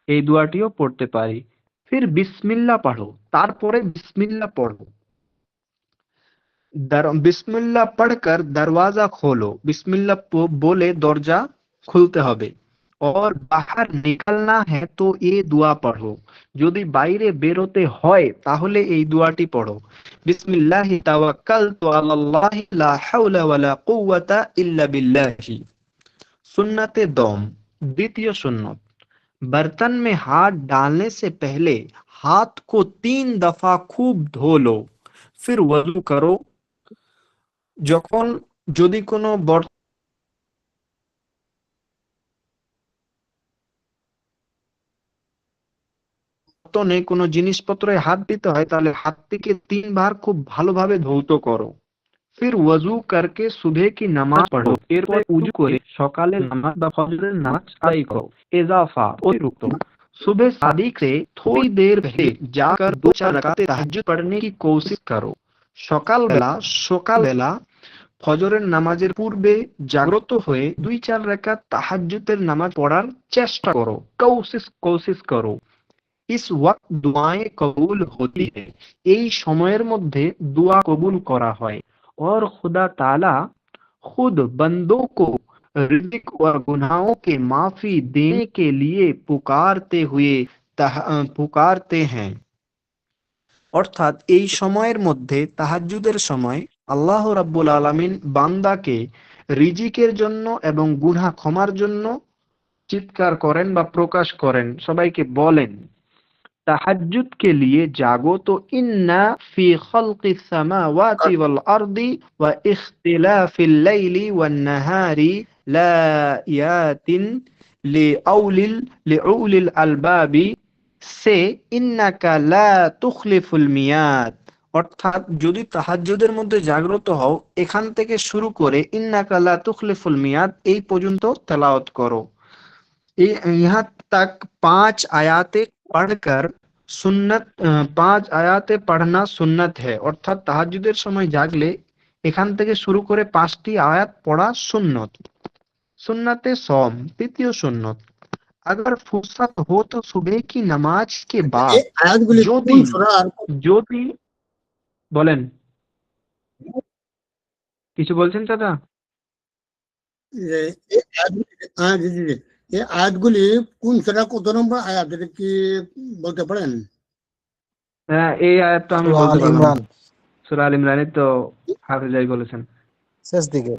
এই দোয়াটিও পড়তে পারি। ফির বিসমিল্লাহ পড়ো, তারপরে বিসমিল্লাহ পড়ো। বিসমিল্লাহ পড়कर दरवाजा खोलो, বিসমিল্লাহ বলে দরজা খুলতে হবে। और बाहर निकलना है तो এই দোয়া পড়ো, যদি বাইরে বেরোতে হয় তাহলে এই দোয়াটি পড়ো। বিসমিল্লাহি তাওয়াক্কালতু আলাল্লাহি লা হাওলা ওয়ালা কুওয়াতা ইল্লা বিল্লাহি। सुन्नते दम, द्वितीय सुन्नत, बर्तन में हाथ डालने से पहले हाथ को 3 दफा खूब धो लो, फिर वजू करो। যখন যদি কোনো বর্তনে কোনো জিনিসপত্রে হাত দিতে হয় তাহলে হাতটিকে 3 বার খুব ভালোভাবে ধৌত করো। फिर वजू करके सुबह की नमाज पढ़ो, এরপর উজু করে সকালের নামাজ বা ফজরের নামাজ আদায় করো। इजाफा অতিরিক্ত, सुबह सादिक से थोड़ी देर पहले जाकर 2-4 रकाते तहज्जुद पढ़ने की कोशिश करो। সকালবেলা ফজরের নামাজের পূর্বে জাগ্রত হয়ে 2-4 রাকাত তাহাজ্জুদের নামাজ পড়ার চেষ্টা করো। কোশিশ করো। इस वक्त दुआएं कबूल होती है, এই সময়ের মধ্যে দোয়া কবুল করা হয়। और खुदा ताला खुद बंदों को रिज़्क और गुनाहों के माफी देने के लिए पुकारते हैं। অর্থাৎ এই সময়ের মধ্যে তাহাজ্জুদের সময় আল্লাহ রাব্বুল আলামিন বান্দাকে রিজিকের জন্য এবং গুনাহ ক্ষমার জন্য চিৎকার করেন বা প্রকাশ করেন, সবাইকে বলেন तहज्जुद के लिए जागो तो इन्ना फी खल्क़िस समावाति वल अर्दी व इख्तिलाफिल लैली वन नहारी लायातिन लिउलिल अलबाबी से इन्नाका ला तुखलिफुल मियाद। অর্থাৎ যদি তাহাজ্জুদের মধ্যে জাগ্রত হও এখান থেকে শুরু করে ইন্নাকা লা তুখলিফুল মিয়াদ এই পর্যন্ত তেলাওয়াত করো। यहाँ तक 5 आयातें पढ़कर सुन्नत 5 आयातें पढ़ना सुन्नत है। অর্থাৎ তাহাজ্জুদের সময় জাগলে এখান থেকে শুরু করে 5টি আয়াত পড়া সুন্নত। सुन्नते सौम, তৃতীয় সুন্নত, अगर फुर्सत हो तो सुबह की नमाज के এই बाद আয়াতগুলি যদি কোন সূরা আর যদি বলেন কিছু বলছেন দাদা? এই আয়াতগুলি, হ্যাঁ জি জি জি। এই আয়াতগুলি কোন সূরা কত নম্বর আয়াত, এটা কি বলতে পারেন? হ্যাঁ, এই আয়াতটা আমি সূরা বলতে আল পারলাম না। ইমরান সূরা আল ইমরানের তো হাফেজ ভাই বলেছেন। শেষ দিকে।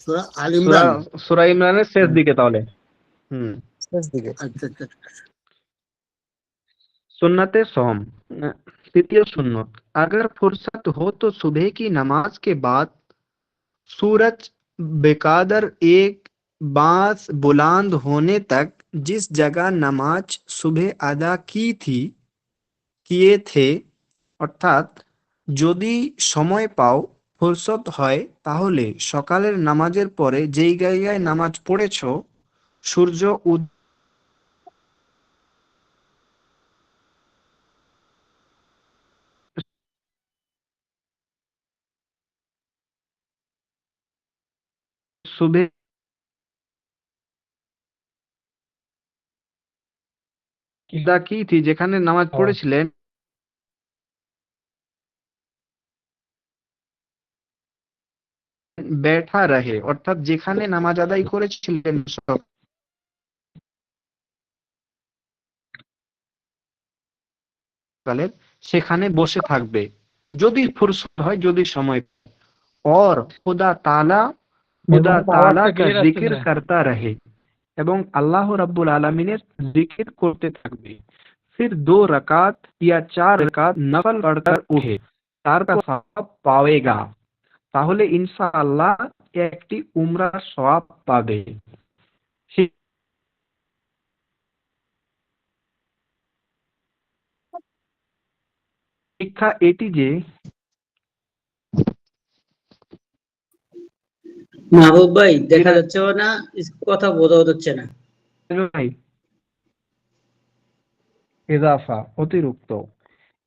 সূরা আল সূরা ইমরান। সূরা ইমরানের শেষ দিকে তাহলে। শেষ দিকে। আচ্ছা আচ্ছা আচ্ছা। सुन्नते सौम, तृतीय सुन्नत, अगर फुर्सत हो तो सुबह की नमाज के बाद सूरज बेकादर एक बांस बुलंद होने तक जिस जगह नमाज सुबह अदा किए थे, অর্থাৎ যদি সময় পাও ফুরসত হয় তাহলে সকালের নামাজের পরে যেই জায়গায় নামাজ পড়েছো সূর্য सुबह अदा की थी যেখানে নামাজ পড়েছিলেন बैठा रहे, অর্থাৎ যেখানে নামাজ আদায় করেছিলেন সকালে সেখানে বসে থাকবে যদি ফুরসত হয়, যদি সময়। और खुदा ताला का जिक्र करता रहे এবং আল্লাহ রাব্বুল আলামিনের জিকির করতে থাকবে। फिर 2 रकात या 4 रकात नफल पढ़कर उठे তার সওয়াব পাওয়েগা, তাহলে ইনশাআল্লাহ একটি উমরার সওয়াব পাবে। শিক্ষা এটি যে মাহবুব ভাই দেখা যাচ্ছে না, কথা বোঝা হচ্ছে না। ভাই इजाफा অতিরিক্ত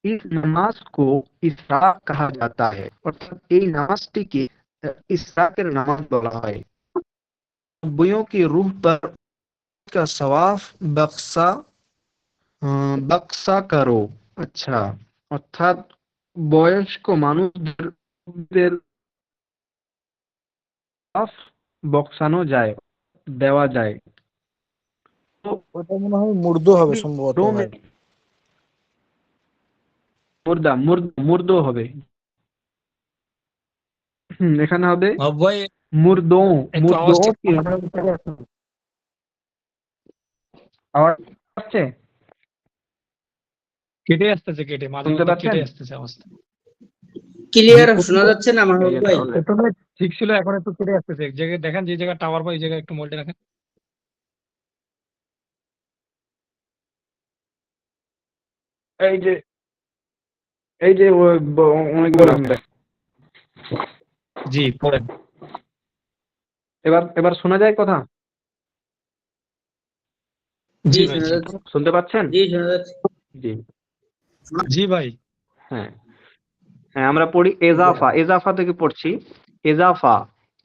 इस নামাজ को ইসরা कहा जाता है অর্থাৎ এই নামাজটিকে ইসরাকের নামাজ বলা হয় নব্বইयों की रूह पर का सवाब বক্সা করো আচ্ছা অর্থাৎ বয়স্ক মানুষদের সওয়াব বক্সানো যায় দেওয়া যায় তো ওটা মনে হয় মুর্দু হবে সম্ভবত দো ভাই। মে মুর্দো হবে এখানে হবে ভাই মুর্দো একটু মুর্দো আওয়াজটা কি আওয়াজ আসছে কেটে আসতেছে, কেটে মাঝে শুনতে মধ্যে কেটে পাচ্ছেন? আসতেছে আওয়াজটা। ক্লিয়ার শোনা যাচ্ছে না মাহবুব ভাই? প্রথমে ঠিক ছিল, এখন একটু কেটে আসতেছে। এক জায়গায় দেখেন, যে জায়গায় টাওয়ার পাই, এই জায়গায় একটু মোবাইলটা রাখেন। এই যে অনেকগুলো জি পড়েন। এবার শোনা যায় কথা জি জি ভাই, শোনা জি। যাচ্ছে। শুনতে পাচ্ছেন জি শোনা যাচ্ছে। জি জি ভাই। হ্যাঁ হ্যাঁ আমরা পড়ি এজাফা থেকে পড়ছি এজাফা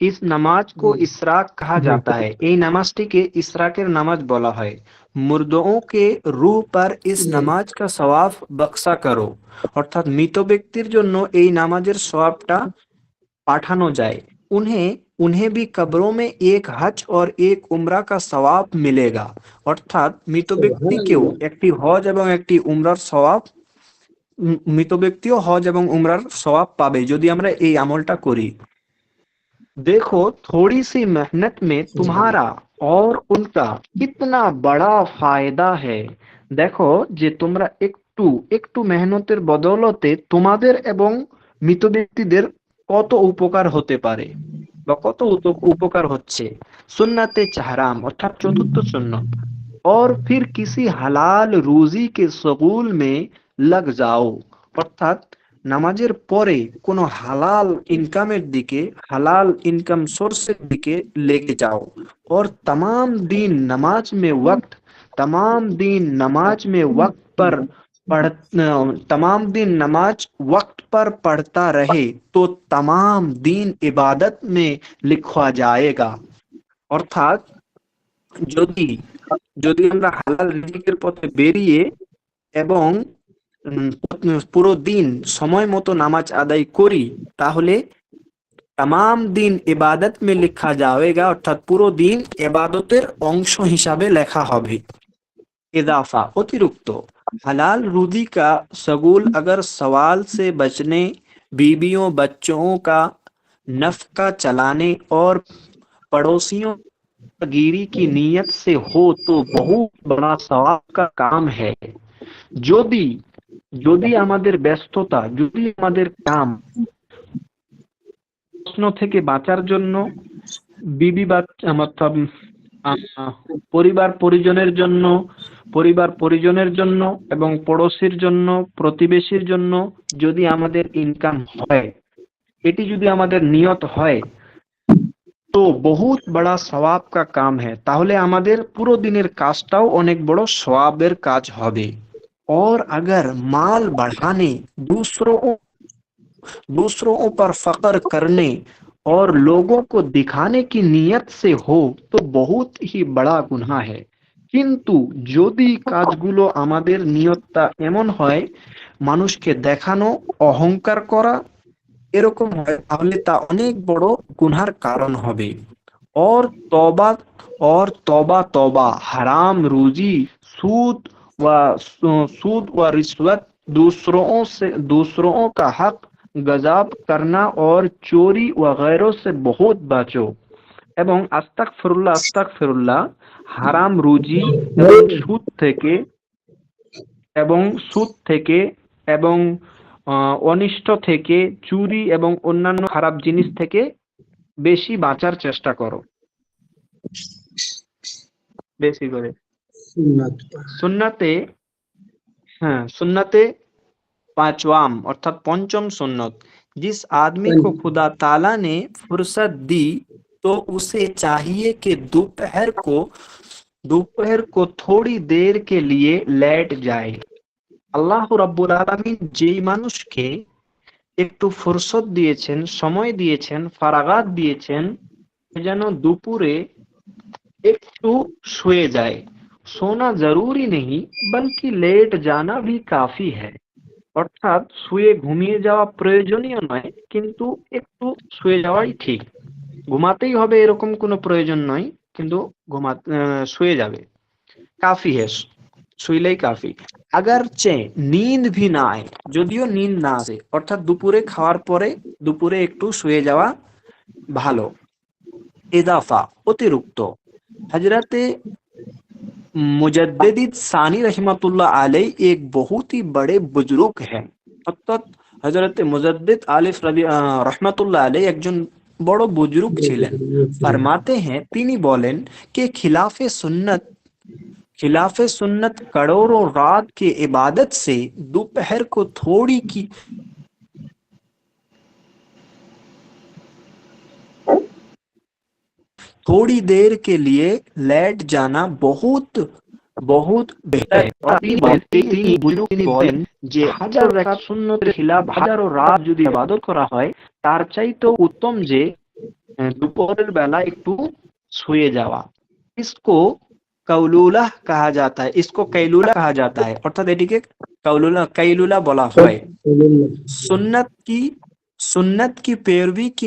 इस नमाज को इसराक कहा जाता है এই নামাজটিকে ইসরাকের নামাজ বলা হয় মুর্দোं के रूह पर इस नमाज का सवाब बख्शा करो অর্থাৎ মৃত ব্যক্তির জন্য এই নামাজের সওয়াবটা পাঠানো যায় उन्हें भी कब्रों में एक हज और एक उम्रा का सवाब मिलेगा অর্থাৎ মৃত ব্যক্তিকেও একটি হজ এবং একটি উমরার সওয়াব মৃত ব্যক্তিও হজ এবং উমরার সওয়াব পাবে যদি আমরা এই আমলটা করি देखो थोड़ी सी मेहनत में तुम्हारा और उनका कितना बड़ा फायदा है দেখো যে তোমরা একটু একটু মেহনতের বদৌলতে তোমাদের এবং মৃত ব্যক্তিদের কত উপকার হতে পারে বা কত উপকার হচ্ছে সুন্নাতে চাহরাম অর্থাৎ চতুর্থ সুন্নত और फिर किसी हलाल रोजी के शगुल में लग जाओ অর্থাৎ নামাজের পরে কোনো হালাল ইনকামের দিকে হালাল इनकम सोर्सेर दिके लेके जाओ और तमाम दिन नमाज में वक्त तमाम दिन नमाज वक्त पर पढ़ता रहे तो तमाम दिन इबादत में लिखा जाएगा অর্থাৎ যদি যদি আমরা হালাল রিজিকের পথে বেরিয়ে এবং পুরো দিন সময় মতো নামাজ আদায় করি তাহলে तमाम दिन इबादत में लिखा जाएगा অর্থাৎ পুরো দিন ইবাদতের অংশ হিসাবে লেখা হবে इजाफा अतिरिक्त हलाल रुजी का शगुल अगर सवाल से बचने बीवियों बच्चों का नफका चलाने और पड़ोसियों गिरी की नीयत से हो तो बहुत बड़ा सवाब का काम है যদি যদি আমাদের ব্যস্ততা যদি আমাদের কাম প্রশ্ন থেকে বাঁচার জন্য বিবি বাচ্চা পরিবার পরিজনের জন্য এবং পড়োশির জন্য প্রতিবেশীর জন্য যদি আমাদের ইনকাম হয় এটি যদি আমাদের নিয়ত হয় তো বহুত বড় সওয়াব কা কাম হ্যায় তাহলে আমাদের পুরো দিনের কাজটাও অনেক বড় সওয়াবের কাজ হবে और अगर माल बढ़ाने दूसरों पर फख्र करने और लोगों को दिखाने की नीयत से हो तो बहुत ही बड़ा गुनाह है কিন্তু যদি কাজগুলো আমাদের নিয়তটা এমন হয় মানুষকে দেখানো অহংকার করা এরকম হয় তাহলে তা অনেক বড় গুনাহর কারণ হবে और तौबा हराम रूजी सूद व रिश्वत दूसरों का हक गजाब करना और चोरी वगैरह से बहुत बचो এবং আস্তাগফিরুল্লাহ হারাম রুজি এবং সুদ থেকে এবং অনিষ্ট থেকে চুরি এবং অন্যান্য খারাপ জিনিস থেকে বেশি বাঁচার চেষ্টা করো বেশি করে सुन्नते पांचवाम अर्थात पंचम सुन्नत जिस आदमी को खुदा ताला ने फुर्सत दी तो उसे चाहिए कि दोपहर को दोपहर को थोड़ी देर के लिए लेट जाए। আল্লাহ রাব্বুল আলামিন যেই মানুষকে একটু ফুরসত দিয়েছেন, সময় দিয়েছেন, ফারাগাত দিয়েছেন, যেন দুপুরে একটু শুয়ে যায়। সোনা জরুরি নেই বলকি লেট জানা ভি কাফি হ্যায়। অর্থাৎ শুয়ে ঘুমিয়ে যাওয়া প্রয়োজনীয় নয়, কিন্তু একটু শুয়ে যাওয়াই ঠিক। ঘুমাতেই হবে এরকম কোনো প্রয়োজন নয়, কিন্তু শুয়ে যাবে, কাফি হ্যায়, শুইলেই কাফি। আগারচে নিন্দ ভি না আয়, যদিও নিন্দ না আসে, অর্থাৎ দুপুরে খাওয়ার পরে দুপুরে একটু শুয়ে যাওয়া ভালো। ইদাফা অতিরিক্ত। হযরতে মুজাদ্দিদ সানি রহমাতুল্লাহ আলাইহি এক বহুত ही बड़े बुजुर्ग हैं। অর্থাৎ হযরতে মুজাদ্দিদ আলিফ রহমাতুল্লাহ আলাইহি একজন বড় বুজুর্গ ছিলেন। ফরমাতে हैं, তিনি বলেন कि खिलाफे सुन्नत करोड़ों रात की इबादत से दोपहर को थोड़ी देर के लिए लेट जाना बहुत बहुत बेहतर है। और তিনি বলেন যে হাজার রাকাত সুন্নতের খিলাফ হাজারো রাত যদি ইবাদত করা হয়, তার চাইতেও উত্তম যে দুপুরের বেলা একটু শুয়ে যাওয়া। इसको কাউলুলা कहा जाता है, इसको कैलुला कहा जाता है, অর্থাৎ এটিকে कैलुला বলা হয়। सुन्नत की पैरवी की